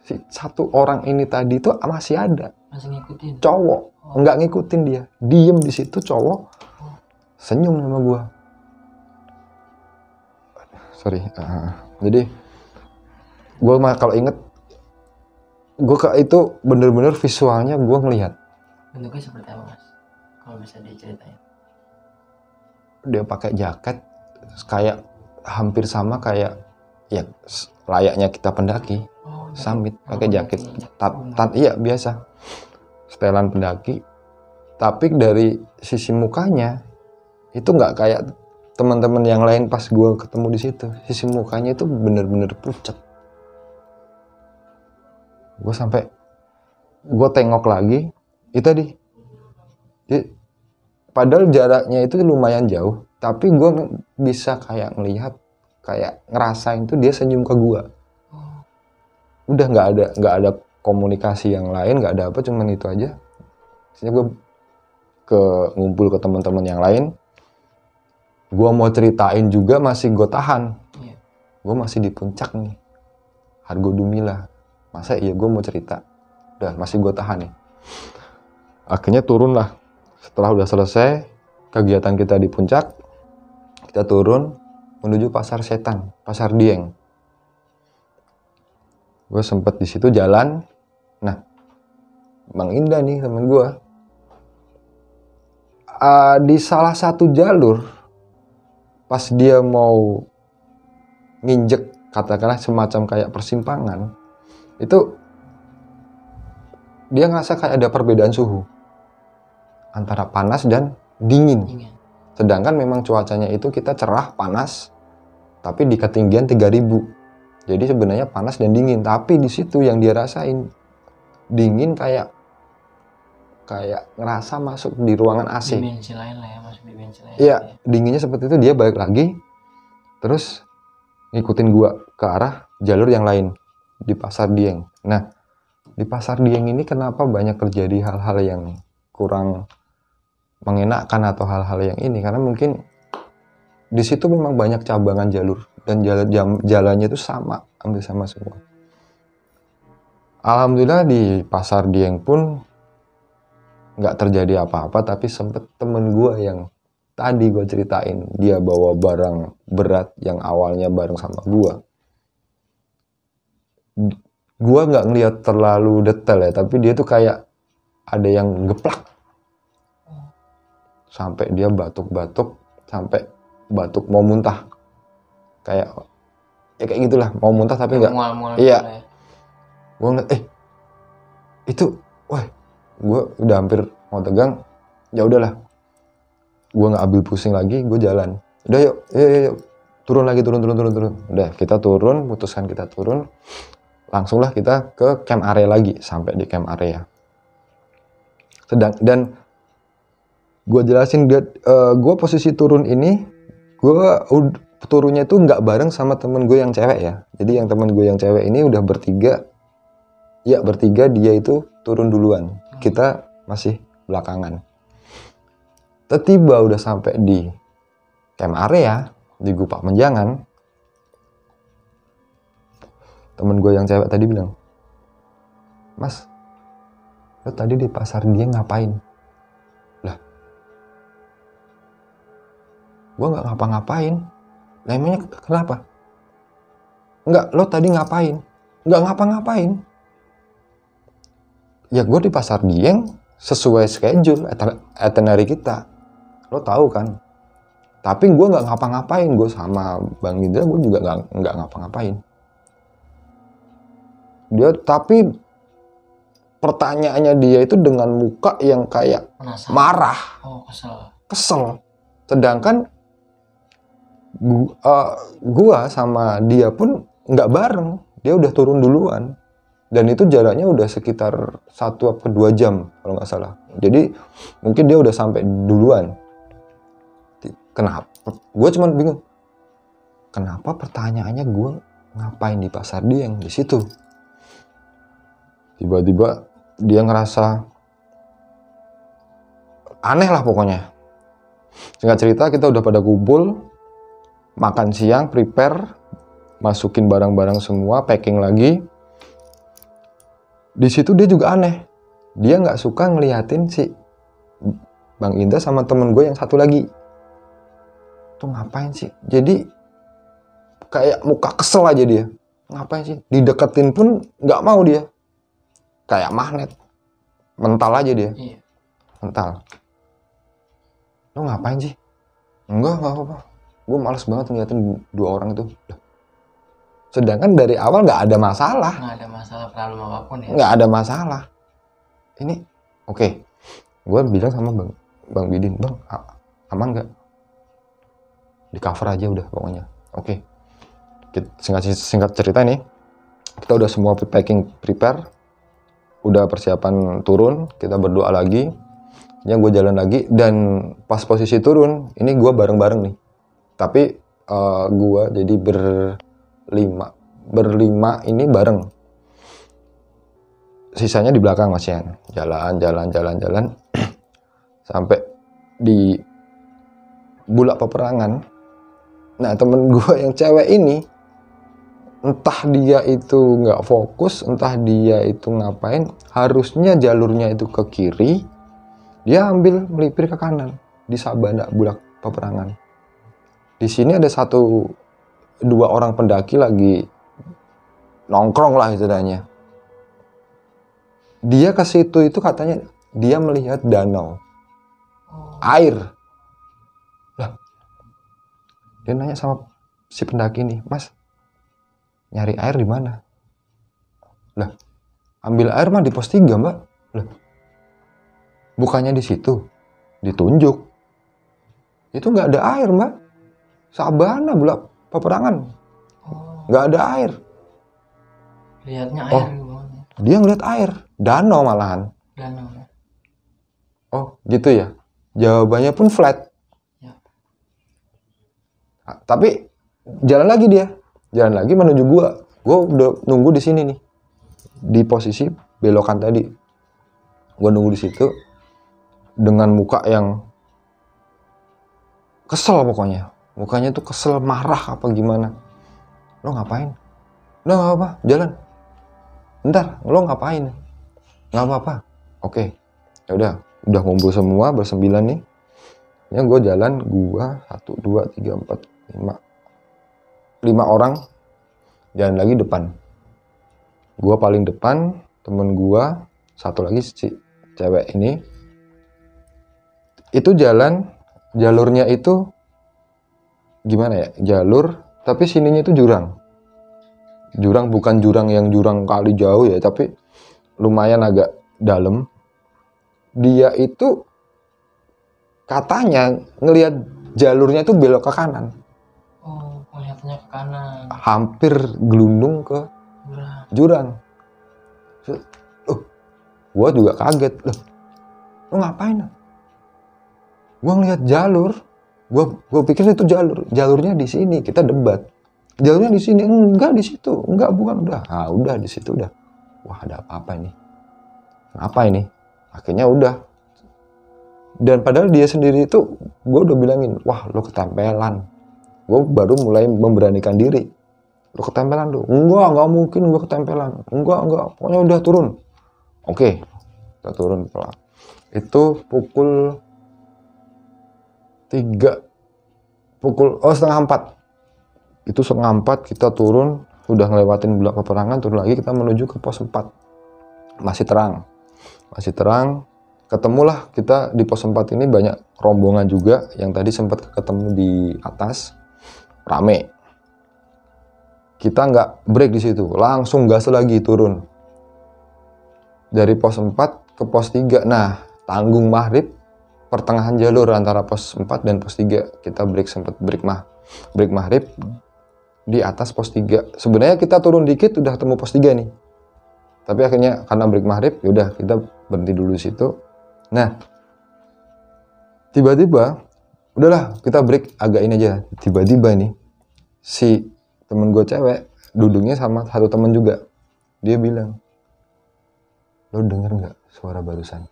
S1: Si 1 orang ini tadi tuh masih ada.
S2: Masih ngikutin.
S1: Cowok, nggak ngikutin dia. Diem di situ cowok. Senyum sama gue. Sorry. Jadi gue kalau inget, gue itu bener-bener visualnya gue ngelihat.
S2: Bentuknya seperti apa mas? Kalau bisa diceritain.
S1: Dia pakai jaket kayak hampir sama kayak ya layaknya kita pendaki. Summit pakai jaket. Iya biasa. Setelan pendaki. Tapi dari sisi mukanya itu nggak kayak teman-teman yang lain pas gue ketemu di situ. Sisi mukanya itu bener-bener pucat. Gue tengok lagi, itu tadi. Padahal jaraknya itu lumayan jauh, tapi gue bisa kayak ngelihat, kayak ngerasain tuh dia senyum ke gue. Udah nggak ada komunikasi yang lain, nggak ada apa, cuman itu aja. Sehingga gue ngumpul ke teman-teman yang lain. Gue mau ceritain juga masih gue tahan. Gue masih di puncak nih, Argo Dumila. Masa iya gue mau cerita? Udah masih gue tahan nih. Akhirnya turun lah. Setelah udah selesai kegiatan kita di puncak, kita turun menuju Pasar Setan, Pasar Dieng. Gue sempet di situ jalan. Nah, Bang Indah nih temen gue, di salah satu jalur, pas dia mau nginjek, katakanlah semacam kayak persimpangan, itu dia ngerasa kayak ada perbedaan suhu antara panas dan dingin. Sedangkan memang cuacanya itu kita cerah, panas, tapi di ketinggian 3000. Jadi sebenarnya panas dan dingin, tapi di situ yang dia rasain dingin kayak ngerasa masuk di ruangan AC.
S2: Dimensi lain lah ya, masuk dimensi lain.
S1: Iya, dinginnya seperti itu. Dia balik lagi, terus ngikutin gua ke arah jalur yang lain di Pasar Dieng. Nah, di Pasar Dieng ini kenapa banyak terjadi hal-hal yang kurang mengenakan atau hal-hal yang ini? Karena mungkin di situ memang banyak cabangan jalur dan jalannya itu sama, hampir sama semua. Alhamdulillah di Pasar Dieng pun nggak terjadi apa-apa, tapi sempet temen gue yang tadi gue ceritain, dia bawa barang berat yang awalnya bareng sama gue nggak ngeliat terlalu detail ya, tapi dia tuh kayak ada yang geplak sampai dia batuk-batuk, sampai batuk mau muntah, kayak gitulah, mau muntah tapi nggak. Iya, gue ngeliat itu, wah, gue udah hampir mau tegang. Ya udahlah, gue nggak ambil pusing lagi, gue jalan. Udah yuk, turun lagi, turun. Udah, kita turun, putuskan kita turun. Langsunglah kita ke camp area lagi. Sampai di camp area. Dan gue jelasin, gue posisi turun ini, gue turunnya itu nggak bareng sama temen gue yang cewek ya. Jadi yang temen gue yang cewek ini udah bertiga. Ya bertiga, dia itu turun duluan. Kita masih belakangan. Tiba udah sampai di camp area di Gupak Menjangan, temen gue yang cewek tadi bilang, "Mas, lo tadi di Pasar Dieng ngapain?" Lah, gue nggak ngapa-ngapain. Lah emangnya kenapa? Enggak, lo tadi ngapain? Nggak ngapa-ngapain. Ya gue di Pasar Dieng sesuai schedule itinerary kita. Lo tahu kan? Tapi gue nggak ngapa-ngapain. Gue sama Bang Indra, gue juga nggak ngapa-ngapain. Tapi pertanyaannya dia itu dengan muka yang kayak penasaran, marah, kesel. Sedangkan gue sama dia pun nggak bareng. Dia udah turun duluan. Dan itu jaraknya udah sekitar 1-2 jam kalau nggak salah. Jadi mungkin dia udah sampai duluan. Kenapa? Gue cuma bingung. Kenapa pertanyaannya gue ngapain di Pasar Dieng di situ? Tiba-tiba dia ngerasa aneh lah pokoknya. Singkat cerita, kita udah pada kumpul, makan siang, prepare, masukin barang-barang semua, packing lagi. Di situ dia juga aneh. Dia nggak suka ngeliatin si Bang Indra sama temen gue yang satu lagi. Tuh ngapain sih? Jadi kayak muka kesel aja dia. Ngapain sih? Dideketin pun nggak mau dia. Kayak magnet. Mental aja dia. Iya. Mental. Lo ngapain sih? Enggak apa-apa. Gue males banget ngeliatin dua orang itu. Sedangkan dari awal nggak ada masalah. Nggak ada masalah problem apapun ya. Nggak ada masalah. Ini oke. Gue bilang sama Bang Bidin, Bang, aman nggak? Di cover aja udah pokoknya. Oke. Singkat cerita nih, kita udah semua packing prepare, udah persiapan turun, kita berdoa lagi. Ya gue jalan lagi, dan pas posisi turun, ini gue bareng-bareng nih. Tapi gue jadi berlima ini bareng. Sisanya di belakang Mas Yan. Jalan. Sampai di Bulak Peperangan. Nah, temen gue yang cewek ini, entah dia itu nggak fokus, entah dia itu ngapain, harusnya jalurnya itu ke kiri, dia ambil melipir ke kanan di Sabana Bulak Peperangan. Di sini ada 1-2 orang pendaki lagi nongkrong lah istilahnya. Dia ke situ itu katanya dia melihat danau, air. Lah, dia nanya sama si pendaki ini, Mas, nyari air di mana? Lah, ambil air mah di pos 3, Mbak. Lah, bukannya di situ, ditunjuk. Itu nggak ada air, Mbak. Sabana Bulak peperangan,
S2: Oh,
S1: nggak ada air.
S2: lihatnya
S1: Oh.
S2: air gimana?
S1: Dia ngeliat air, danau malahan.
S2: Danau.
S1: Oh gitu ya. Jawabannya pun flat.
S2: Ya.
S1: Tapi jalan lagi dia, jalan lagi menuju gua. Gua udah nunggu di sini nih, di posisi belokan tadi. Gua nunggu di situ dengan muka yang kesel pokoknya. Mukanya tuh kesel, marah apa gimana. Lo ngapain? Lo nggak apa, jalan. Bentar, lo ngapain? Nggak apa-apa. Oke, ya udah ngumpul semua bersembilan nih. Ya gue jalan, gua 1, 2, 3, 4, 5 orang jalan lagi depan. Gua paling depan, temen gua satu lagi si cewek ini itu jalan, jalurnya itu gimana ya, jalur tapi sininya itu jurang, bukan jurang yang jurang kali jauh ya, tapi lumayan agak dalam. Dia itu katanya ngelihat jalurnya itu belok ke kanan,
S2: Oh, melihatnya ke kanan.
S1: hampir gelundung ke jurang. Gua juga kaget, loh, lo ngapain? Gua ngeliat jalur, gua pikir itu jalurnya di sini, kita debat. Jalurnya di sini, enggak di situ, enggak, bukan, udah. Ah, udah di situ udah. Wah, ada apa-apa ini? Apa ini? Akhirnya udah. Dan padahal dia sendiri itu, gua udah bilangin, wah lo ketempelan. Gua baru mulai memberanikan diri. Lo ketempelan lo? Enggak mungkin gua ketempelan. Enggak, pokoknya udah turun. Oke, kita turun pelan. Itu pukul 3, setengah 4. Itu setengah 4 kita turun, udah ngelewatin blok peperangan, turun lagi kita menuju ke pos 4. Masih terang. Ketemulah kita di pos 4 ini banyak rombongan juga yang tadi sempat ketemu di atas, rame. Kita nggak break di situ, langsung gas lagi turun. Dari pos 4 ke pos 3. Nah, tanggung maghrib, pertengahan jalur antara pos 4 dan pos 3. Kita sempat break maghrib di atas pos 3. Sebenarnya kita turun dikit udah ketemu pos 3 nih. Tapi akhirnya karena break maghrib, yaudah kita berhenti dulu di situ. Nah, tiba-tiba, udahlah kita break agak ini aja. Tiba-tiba nih, si temen gue cewek duduknya sama satu temen juga. Dia bilang, lo denger nggak suara barusan?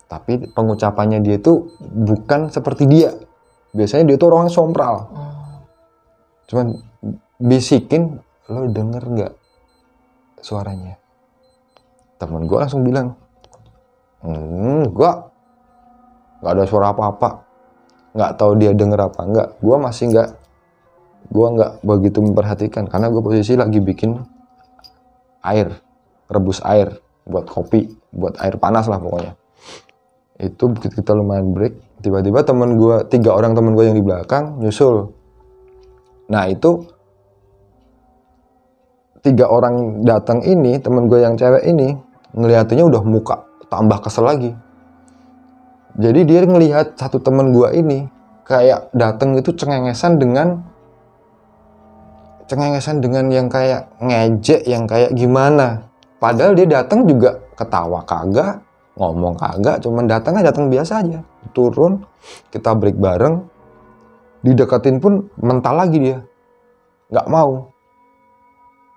S1: Tapi pengucapannya dia itu bukan seperti dia. Biasanya dia tuh orangnya sompral. Cuman bisikin, lo denger nggak suaranya? Temen gue langsung bilang, enggak ada suara apa-apa. Nggak tahu dia denger apa enggak. Gue nggak begitu memperhatikan karena gue posisi lagi bikin air, rebus air buat kopi, buat air panas lah pokoknya. Itu begitu kita lumayan break, tiba-tiba 3 orang temen gue yang di belakang nyusul. Nah itu 3 orang datang ini, temen gue yang cewek ini ngeliatinnya udah muka tambah kesel lagi. Jadi dia ngelihat satu temen gue ini kayak datang itu cengengesan dengan yang kayak ngejek, yang kayak gimana. Padahal dia datang juga ketawa kagak, ngomong kagak, cuman datang biasa aja. Turun, kita break bareng, dideketin pun mental lagi dia, nggak mau.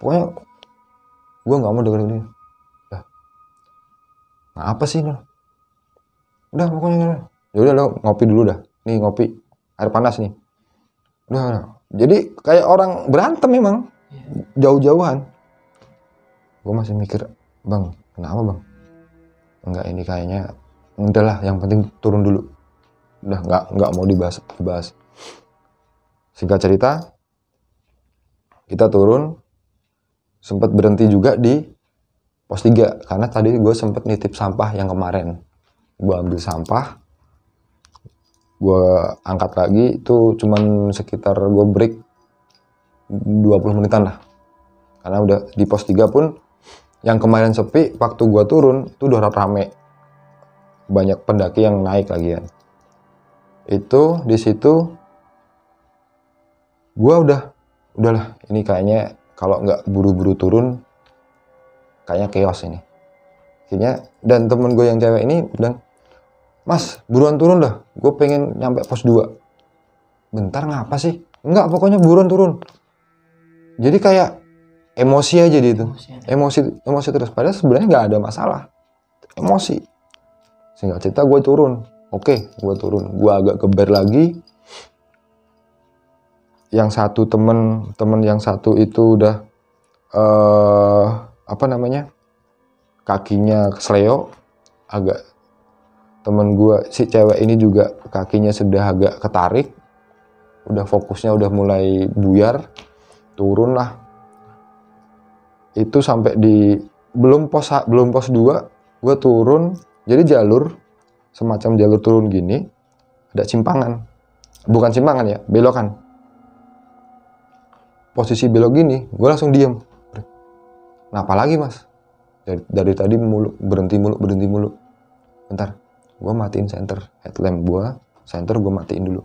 S1: Pokoknya gue nggak mau dengerin dia. Nah apa sih lo? Udah pokoknya, yaudah lo ngopi dulu dah. Nih ngopi, air panas nih. Udah. Jadi kayak orang berantem memang, jauh-jauhan. Gue masih mikir, bang, kenapa bang? Enggak, ini kayaknya, udahlah, yang penting turun dulu. Udah nggak mau dibahas. Singkat cerita, kita turun, sempat berhenti juga di pos 3, karena tadi gue sempet nitip sampah yang kemarin. Gue ambil sampah, gue angkat lagi, itu cuman sekitar gue break 20 menitan lah. Karena udah di pos 3 pun, yang kemarin sepi, waktu gue turun, itu udah rame. Banyak pendaki yang naik lagi kan. Itu di situ Gua udahlah ini kayaknya kalau nggak buru-buru turun kayaknya chaos ini. Akhirnya dan temen gue yang cewek ini bilang, "Mas, buruan turun dah. Gue pengen nyampe pos 2." Bentar ngapa sih? Enggak, pokoknya buruan turun. Jadi kayak emosi aja dia itu. Emosi terus. Padahal sebenarnya nggak ada masalah. Emosi. Singkat cerita gue turun. Oke, gue turun. Gue agak geber lagi. Yang satu temen yang satu itu udah kakinya kesleo, agak temen gue si cewek ini juga kakinya sudah agak ketarik, udah fokusnya udah mulai buyar, turun lah. Itu sampai di belum pos 2 gue turun. Jadi jalur semacam jalur turun gini, ada simpangan, bukan simpangan ya, belokan. Posisi belok gini gue langsung diem. Kenapa lagi mas? Dari tadi berhenti mulu. Bentar, gue matiin senter headlamp gue. Senter gue matiin dulu.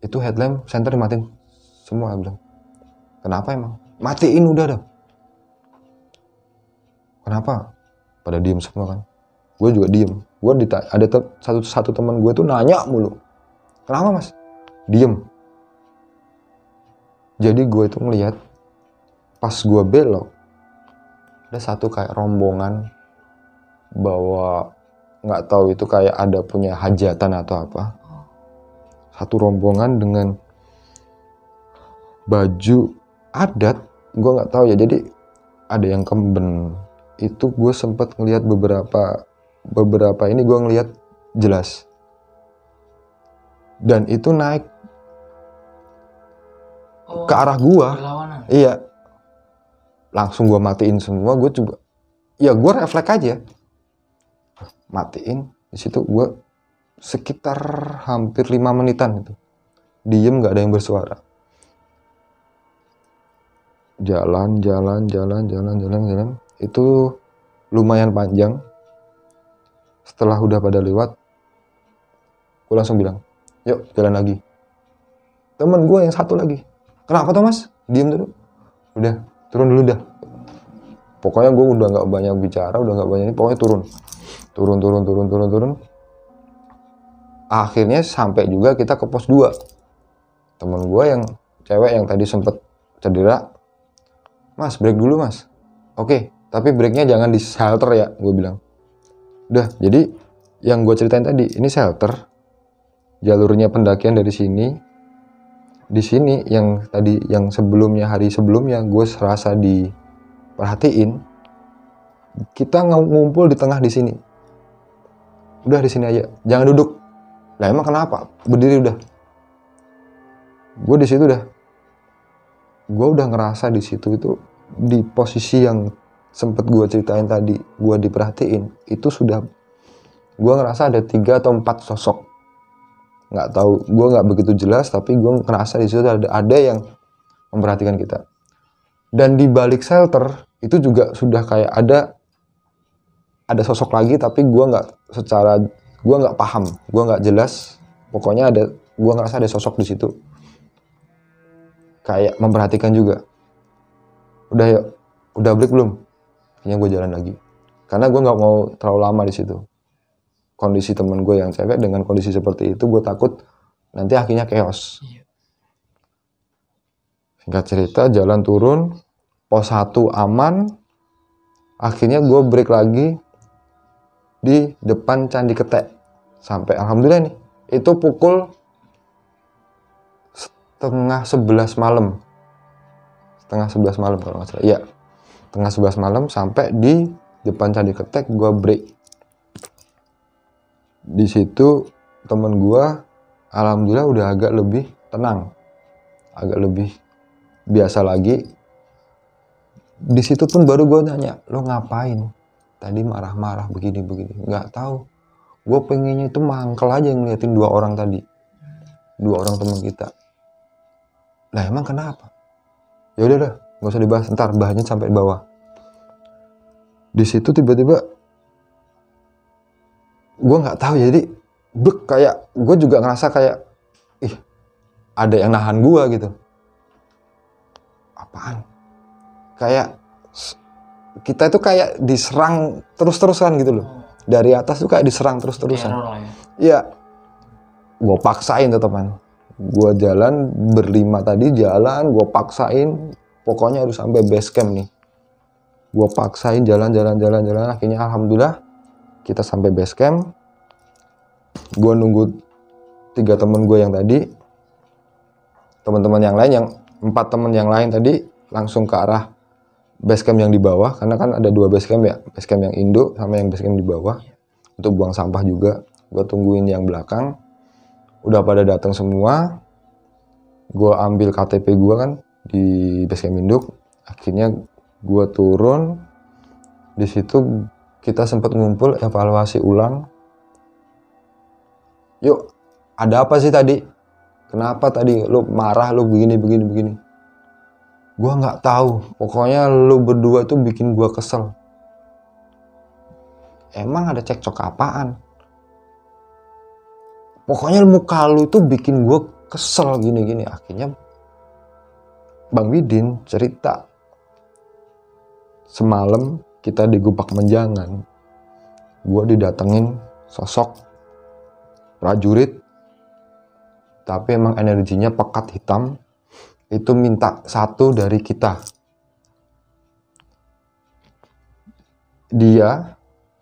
S1: Itu headlamp senter dimatiin semua. Bilang, kenapa emang? Matiin udah dah. Kenapa? Pada diem semua kan. Gue juga diem. Ada satu teman gue tuh nanya mulu. Kenapa mas? Diem. Jadi gue itu ngelihat pas gue belok ada satu kayak rombongan bawa, nggak tahu itu kayak ada punya hajatan atau apa. Satu rombongan dengan baju adat, gue nggak tahu ya. Jadi ada yang kemben. Itu gue sempet ngelihat beberapa ini gue ngelihat jelas. Dan itu naik ke arah gua. Iya. Langsung gua matiin semua, gua coba. Ya gua refleks aja. Matiin. Di situ gua sekitar hampir 5 menitan itu. Diem, nggak ada yang bersuara. Jalan. Itu lumayan panjang. Setelah udah pada lewat, gua langsung bilang, "Yuk, jalan lagi." Temen gua yang satu lagi, "Kenapa tuh mas? Diem dulu." Udah, turun dulu dah. Pokoknya gue udah nggak banyak bicara, pokoknya turun. Akhirnya sampai juga kita ke pos 2. Temen gue yang cewek yang tadi sempet cedera, "Mas, break dulu mas." "Oke, tapi breaknya jangan di shelter ya," gue bilang. Udah, jadi yang gue ceritain tadi, ini shelter. Jalurnya pendakian dari sini. Di sini yang tadi yang hari sebelumnya gue serasa diperhatiin, kita ngumpul di tengah di sini. Udah di sini aja, jangan duduk. Lah emang kenapa? Berdiri udah. Gue di situ gue udah ngerasa di situ itu di posisi yang sempet gue ceritain tadi, gue diperhatiin. Itu sudah gue ngerasa ada 3 atau 4 sosok. Nggak tahu, gue nggak begitu jelas, tapi gue ngerasa di situ ada yang memperhatikan kita. Dan di balik shelter itu juga sudah kayak ada sosok lagi, tapi gue nggak paham, gue nggak jelas. Pokoknya gue ngerasa ada sosok di situ, kayak memperhatikan juga. Udah yuk, udah break belum? Kayaknya gue jalan lagi, karena gue nggak mau terlalu lama di situ. Kondisi temen gue yang cewek dengan kondisi seperti itu, gue takut nanti akhirnya chaos. Singkat cerita, jalan turun, pos 1 aman. Akhirnya gue break lagi di depan Candi Ketek. Sampai alhamdulillah nih, itu pukul setengah 11 malam. Setengah 11 malam kalau nggak salah. Iya, setengah 11 malam sampai di depan Candi Ketek, gue break. Di situ temen gue alhamdulillah udah agak lebih tenang, agak lebih biasa lagi. Di situ pun baru gue nanya, "Lo ngapain? Tadi marah-marah begini." Nggak tahu. Gue pengennya itu mangkel aja ngeliatin 2 orang tadi, 2 orang teman kita. Lah emang kenapa? Ya udah dah, nggak usah dibahas. Ntar bahannya sampai bawah. Di situ tiba-tiba gue nggak tahu, jadi kayak gue juga ngerasa kayak ada yang nahan gua gitu. Apaan? Kayak kita itu kayak diserang terus-terusan gitu loh. Dari atas tuh kayak diserang terus-terusan. Iya. Gua paksain teman. Gua jalan berlima tadi jalan, gua paksain pokoknya harus sampai base camp nih. Gua paksain jalan. Akhirnya alhamdulillah kita sampai base camp. Gua nunggu 3 temen gue yang tadi. Teman-teman yang lain, yang 4 temen yang lain tadi langsung ke arah base camp yang di bawah, karena kan ada 2 base camp ya, base camp yang induk sama yang base camp di bawah untuk buang sampah juga. Gue tungguin yang belakang, udah pada datang semua. Gue ambil KTP gue kan di base camp induk. Akhirnya gue turun. Di situ kita sempat ngumpul, evaluasi ulang. Yuk, ada apa sih tadi? Kenapa tadi lu marah, lu begini? Gua nggak tahu. Pokoknya lu berdua tuh bikin gua kesel. Emang ada cekcok apaan? Pokoknya muka lu itu bikin gua kesel gini. Akhirnya Bang Widin cerita. Semalam kita di Gubak Menjangan. Gua didatengin sosok prajurit. Tapi emang energinya pekat hitam. Itu minta satu dari kita. Dia,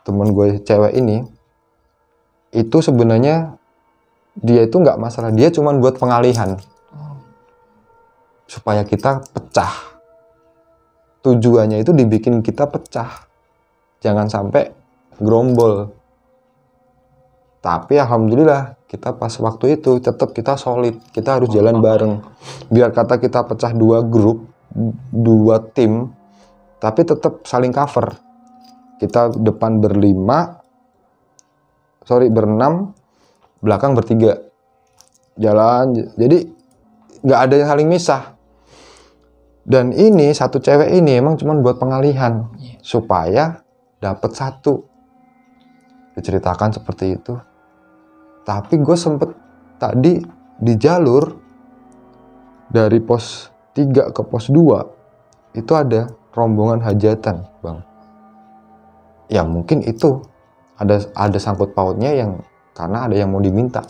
S1: temen gue cewek ini, itu sebenarnya dia itu nggak masalah, dia cuma buat pengalihan supaya kita pecah. Tujuannya itu dibikin kita pecah, jangan sampai gerombol. Tapi alhamdulillah kita pas waktu itu tetap kita solid, kita harus jalan bareng. Biar kata kita pecah 2 grup, 2 tim, tapi tetap saling cover. Kita depan berenam, belakang bertiga. Jalan, jadi nggak ada yang saling misah. Dan ini satu cewek ini emang cuma buat pengalihan supaya dapat satu. Diceritakan seperti itu. Tapi gue sempet tadi di jalur dari pos 3 ke pos 2 itu ada rombongan hajatan, Bang. Ya mungkin itu ada sangkut pautnya yang karena ada yang mau diminta.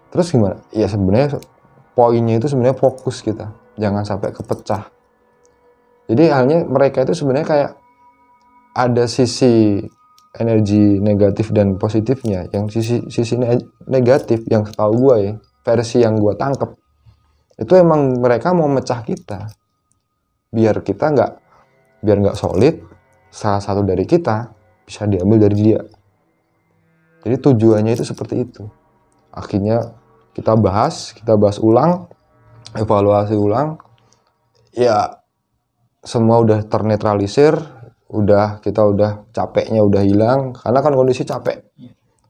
S1: Terus gimana? Ya sebenarnya poinnya itu sebenarnya fokus kita, jangan sampai kepecah. Jadi halnya mereka itu sebenarnya kayak ada sisi energi negatif dan positifnya. Yang sisi negatif yang setahu gue ya, versi yang gue tangkep itu emang mereka mau mecah kita biar nggak solid. Salah satu dari kita bisa diambil dari dia. Jadi tujuannya itu seperti itu. Akhirnya kita bahas ulang, evaluasi ulang. Ya semua udah ternetralisir. Kita udah capeknya udah hilang, karena kan kondisi capek,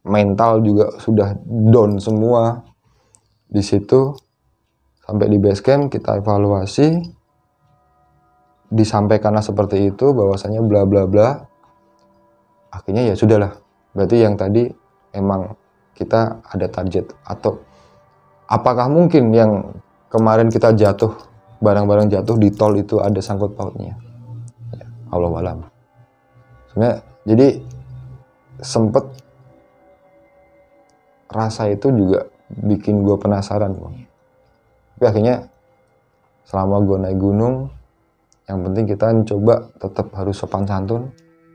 S1: mental juga sudah down semua. Di situ sampai di base camp kita evaluasi, disampaikanlah seperti itu bahwasanya bla bla bla. Akhirnya ya sudahlah, berarti yang tadi emang kita ada target. Atau apakah mungkin yang kemarin kita jatuh, barang-barang jatuh di tol itu ada sangkut pautnya? Allah alam. Sebenarnya jadi sempet rasa itu juga bikin gue penasaran, Bang. Tapi akhirnya selama gue naik gunung, yang penting kita coba tetap harus sopan santun,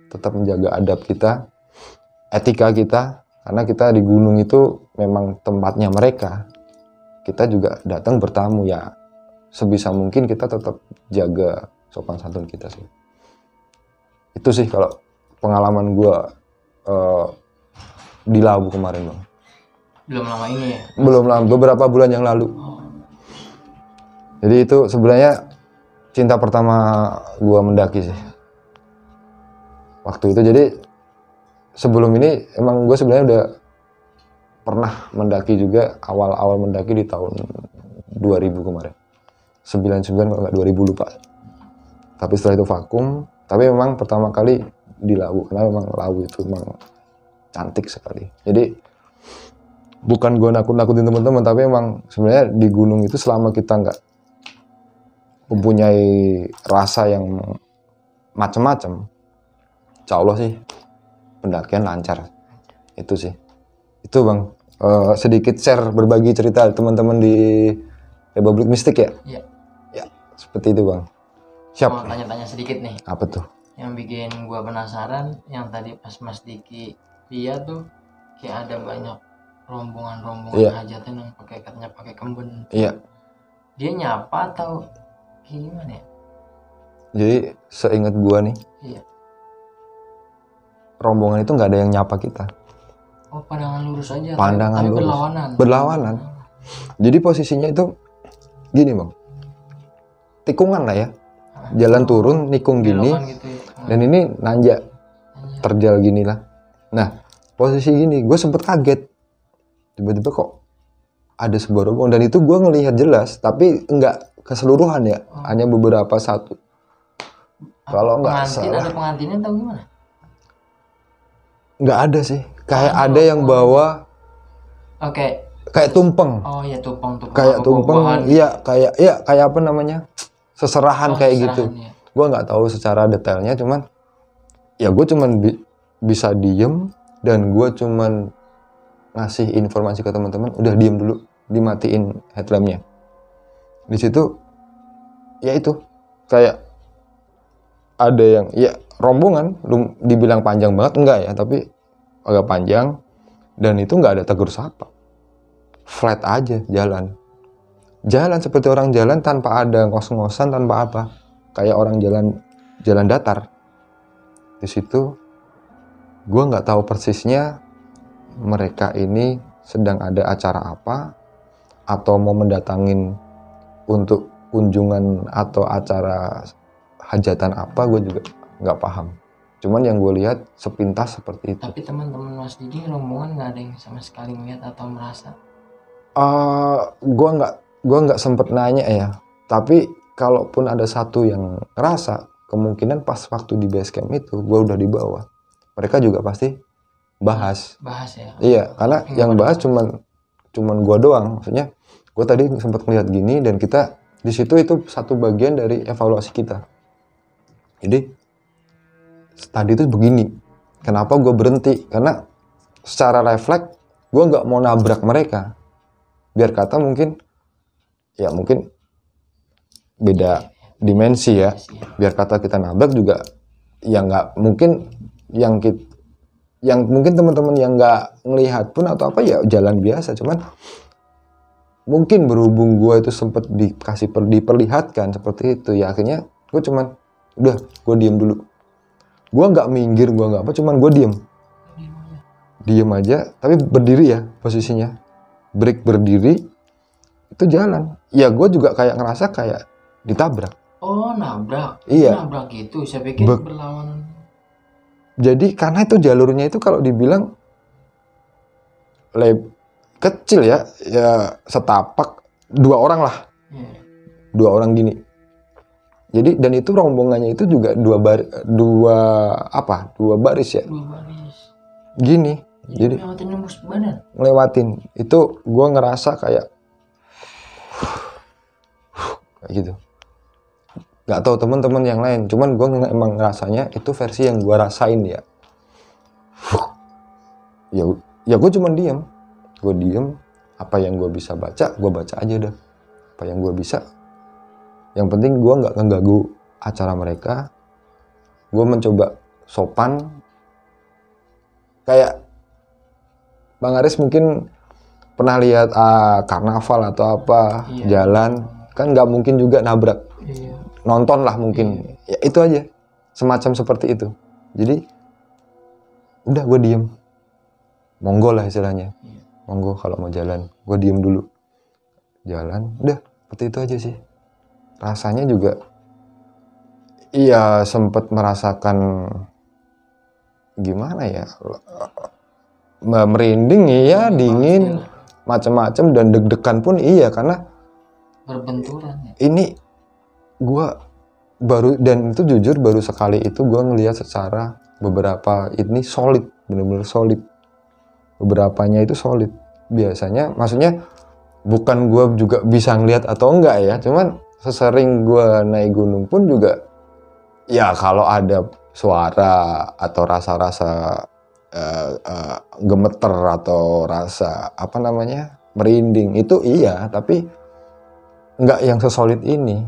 S1: tetap menjaga adab kita, etika kita, karena kita di gunung itu memang tempatnya mereka. Kita juga datang bertamu, ya sebisa mungkin kita tetap jaga sopan santun kita sih. Itu sih kalau pengalaman gue di Lawu kemarin, Bang.
S2: Belum lama ini ya?
S1: Belum lama, beberapa bulan yang lalu. Jadi itu sebenarnya cinta pertama gue mendaki sih. Waktu itu, jadi sebelum ini emang gue sebenarnya udah pernah mendaki juga, awal-awal mendaki di tahun 2000 kemarin. 99 kalau nggak 2000 lupa. Tapi setelah itu vakum. Tapi memang pertama kali di Lawu, karena memang Lawu itu memang cantik sekali. Jadi bukan gue nakut-nakutin teman-teman, tapi emang sebenarnya di gunung itu selama kita nggak mempunyai rasa yang macam-macam, insya Allah sih pendakian lancar. Itu sih, itu bang. Sedikit share berbagi cerita teman-teman di Republik Mistik ya.
S2: Iya.
S1: Ya, seperti itu bang. Siap.
S2: Mau tanya-tanya sedikit nih.
S1: Apa tuh?
S2: Yang bikin gua penasaran, yang tadi pas Mas Diki lihat tuh kayak ada banyak rombongan-rombongan
S1: Iya.
S2: hajatan yang katanya pakai kemben.
S1: Iya.
S2: Dia nyapa atau gimana ya?
S1: Jadi seingat gua nih,
S2: Iya.
S1: rombongan itu nggak ada yang nyapa kita.
S2: Oh, pandangan lurus aja.
S1: Pandangan
S2: tapi
S1: lurus.
S2: berlawanan.
S1: Berlawanan. Jadi posisinya itu gini bang, tikungan lah ya, jalan turun nikung gini,
S2: Belokan gitu ya.
S1: dan ini nanjak terjal gini lah. Nah posisi gini, gue sempet kaget, tiba-tiba kok ada sebuah rombongan, dan itu gue ngelihat jelas, tapi enggak keseluruhan ya, hanya beberapa satu. Kalau nggak salah,
S2: ada pengantinnya atau gimana?
S1: nggak ada sih, kayak ada yang bawa
S2: Oke.
S1: kayak tumpeng.
S2: Oh iya, tumpeng.
S1: Kayak
S2: Apa,
S1: tumpeng,
S2: buah-buahan.
S1: iya kayak apa namanya, seserahan kayak gitu.
S2: Seserahan, ya.
S1: Gue nggak tahu secara detailnya, cuman ya gue cuman bisa diem, dan gue cuman ngasih informasi ke teman-teman, udah diem dulu, dimatiin headlampnya. Di situ ya itu kayak ada yang ya rombongan, dibilang panjang banget enggak ya, tapi agak panjang, dan itu nggak ada tegur sapa, flat aja jalan seperti orang jalan tanpa ada ngos-ngosan, tanpa apa, kayak orang jalan datar. Di situ gue nggak tahu persisnya mereka ini sedang ada acara apa, atau mau mendatangin untuk kunjungan atau acara hajatan apa, gue juga nggak paham. Cuman yang gue lihat sepintas seperti itu.
S2: Tapi teman-teman Mas Didi rombongan nggak ada yang sama sekali melihat atau merasa?
S1: Gue nggak sempet nanya ya. Tapi kalaupun ada satu yang ngerasa, kemungkinan pas waktu di base camp itu gue udah di bawah. Mereka juga pasti bahas
S2: ya.
S1: Iya, karena yang bahas cuman gue doang. Maksudnya gue tadi sempat ngeliat gini, dan kita di situ itu satu bagian dari evaluasi kita. Jadi tadi itu begini, kenapa gue berhenti? Karena secara refleks gue nggak mau nabrak mereka. Biar kata mungkin beda dimensi ya. Biar kata kita nabrak juga, ya nggak mungkin yang mungkin teman-teman yang nggak ngelihat pun atau apa, ya jalan biasa. Cuman mungkin berhubung gue itu sempat diperlihatkan seperti itu, ya akhirnya gue cuman udah, gue diem dulu. Gue nggak minggir, gue nggak apa, cuman gue diem aja, tapi berdiri ya posisinya, break berdiri, itu jalan. Ya gue juga kayak ngerasa kayak ditabrak.
S2: Oh, nabrak.
S1: Iya.
S2: Nabrak gitu, saya pikir berlawanan.
S1: Jadi karena itu jalurnya itu kalau dibilang kecil ya setapak, 2 orang lah.
S2: Yeah.
S1: 2 orang gini. Jadi dan itu rombongannya itu juga 2 baris ya.
S2: 2 baris.
S1: Gini. Jadi
S2: ngelewatin nembus badan.
S1: Ngelewatin. Itu gue ngerasa kayak gitu. Gak tahu teman-teman yang lain, cuman gue emang ngerasanya itu versi yang gue rasain ya. Ya gue cuman diem. Gue diem, apa yang gue bisa baca, gue baca aja dah. Apa yang gue bisa. Yang penting gue nggak ngeganggu acara mereka. Gue mencoba sopan. Kayak Bang Aris mungkin pernah lihat karnaval atau apa, jalan, kan nggak mungkin juga nabrak.
S2: Iya.
S1: Nonton lah mungkin. Ya itu aja. Semacam seperti itu. Jadi udah gue diem. Monggo lah istilahnya. Monggo kalau mau jalan. Gue diem dulu. Jalan. Udah. Seperti itu aja sih. Rasanya juga. Iya sempat merasakan. Gimana ya. Merinding iya. Dingin. Macam-macam. Dan deg-degan pun iya. Karena.
S2: Berbenturan ya.
S1: Ini. Gue. Baru. Dan itu jujur baru sekali itu. Gue ngelihat secara. Beberapa ini solid. Bener-bener solid. Beberapanya itu solid. biasanya, maksudnya bukan gue juga bisa ngeliat atau enggak ya, cuman sesering gue naik gunung pun juga ya kalau ada suara atau rasa-rasa gemeter atau rasa apa namanya merinding itu iya, tapi nggak yang sesolid ini.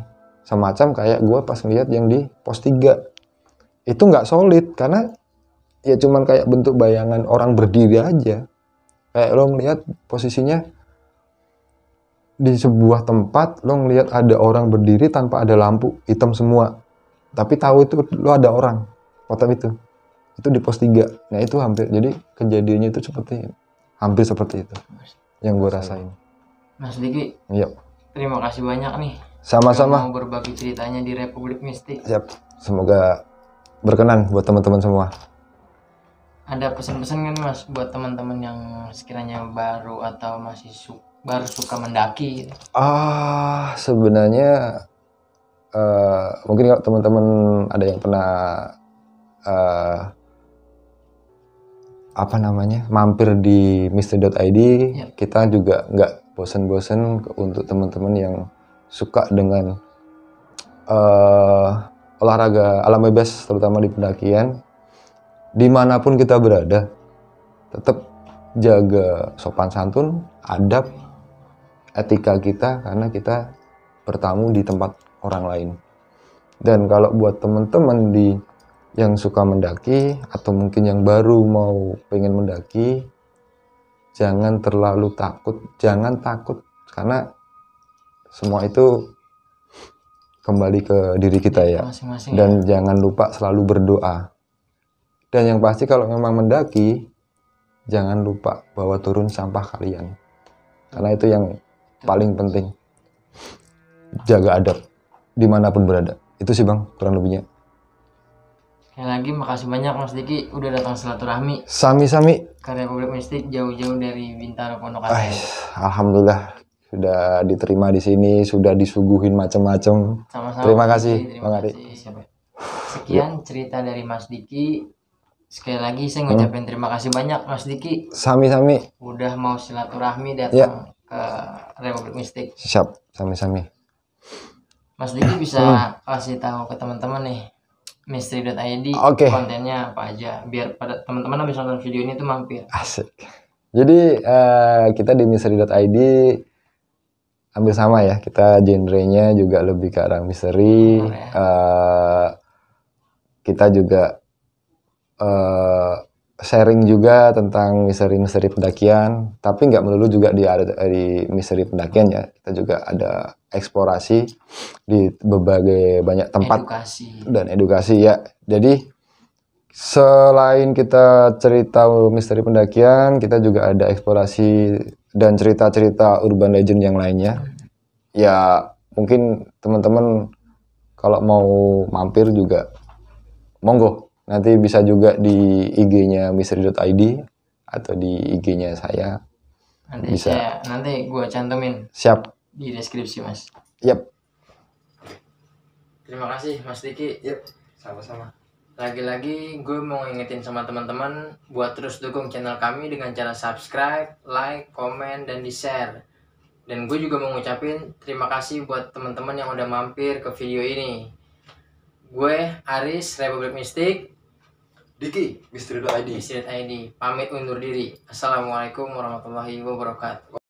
S1: Semacam kayak gue pas ngeliat yang di pos 3 itu nggak solid karena ya cuman kayak bentuk bayangan orang berdiri aja. Kayak lo ngeliat posisinya di sebuah tempat, lo ngeliat ada orang berdiri tanpa ada lampu, hitam semua, tapi tahu itu lo ada orang foto itu di pos 3. Nah itu hampir, jadi kejadiannya itu hampir seperti itu yang gue rasain.
S2: Mas Diki,
S1: Iya.
S2: terima kasih banyak nih.
S1: Sama-sama.
S2: Mau berbagi ceritanya di Republik Mistik.
S1: Siap. Semoga berkenan buat teman-teman semua.
S2: Ada pesan-pesan kan Mas buat teman-teman yang sekiranya baru atau masih baru suka mendaki?
S1: Sebenarnya mungkin kalau teman-teman ada yang pernah mampir di mystery.id,
S2: ya.
S1: Kita juga nggak bosen-bosen untuk teman-teman yang suka dengan olahraga alam bebas, terutama di pendakian. Dimanapun kita berada, tetap jaga sopan santun, adab, etika kita, karena kita bertamu di tempat orang lain. Dan kalau buat teman-teman yang suka mendaki atau mungkin yang baru mau pengen mendaki, jangan terlalu takut, jangan takut, karena semua itu kembali ke diri kita ya. Dan jangan lupa selalu berdoa. Dan yang pasti kalau memang mendaki, jangan lupa bawa turun sampah kalian, karena itu yang paling penting. Jaga adab dimanapun berada. Itu sih Bang, kurang lebihnya.
S2: Sekali lagi makasih banyak Mas Diki udah datang silaturahmi.
S1: Sami-sami.
S2: Ke Republik Mistik jauh-jauh dari Bintaro Pondok Aren.
S1: Alhamdulillah sudah diterima di sini, sudah disuguhin macam-macam. Terima kasih, Bang Ari.
S2: Sekian cerita dari Mas Diki. Sekali lagi saya ngucapin terima kasih banyak Mas Diki.
S1: Sami-sami.
S2: Udah mau silaturahmi datang ke Republik Mistik.
S1: Siap, sami-sami.
S2: Mas Diki bisa kasih tahu ke teman-teman nih mystery.id kontennya apa aja biar pada teman-teman habis nonton video ini tuh mampir.
S1: Asik. Jadi kita di mystery.id hampir sama ya, kita genrenya juga lebih ke arah misteri. Kita juga sharing juga tentang misteri-misteri pendakian, tapi nggak melulu juga di misteri pendakian ya. Kita juga ada eksplorasi di berbagai banyak tempat dan edukasi ya. Jadi selain kita cerita misteri pendakian, kita juga ada eksplorasi dan cerita-cerita urban legend yang lainnya. Ya mungkin teman-teman kalau mau mampir juga monggo. Nanti bisa juga di IG-nya mystery.id atau di IG-nya saya.
S2: Nanti gue cantumin.
S1: Siap.
S2: Di deskripsi Mas.
S1: Yap.
S2: Terima kasih Mas Diki.
S1: Yap. Sama-sama.
S2: Lagi-lagi gue mau ingetin sama teman-teman buat terus dukung channel kami dengan cara subscribe, like, komen, dan di-share. Dan gue juga mau ngucapin terima kasih buat teman-teman yang udah mampir ke video ini. Gue Aris, Republik Mistik.
S1: Diki, mystery.id.
S2: Pamit undur diri. Assalamualaikum warahmatullahi wabarakatuh.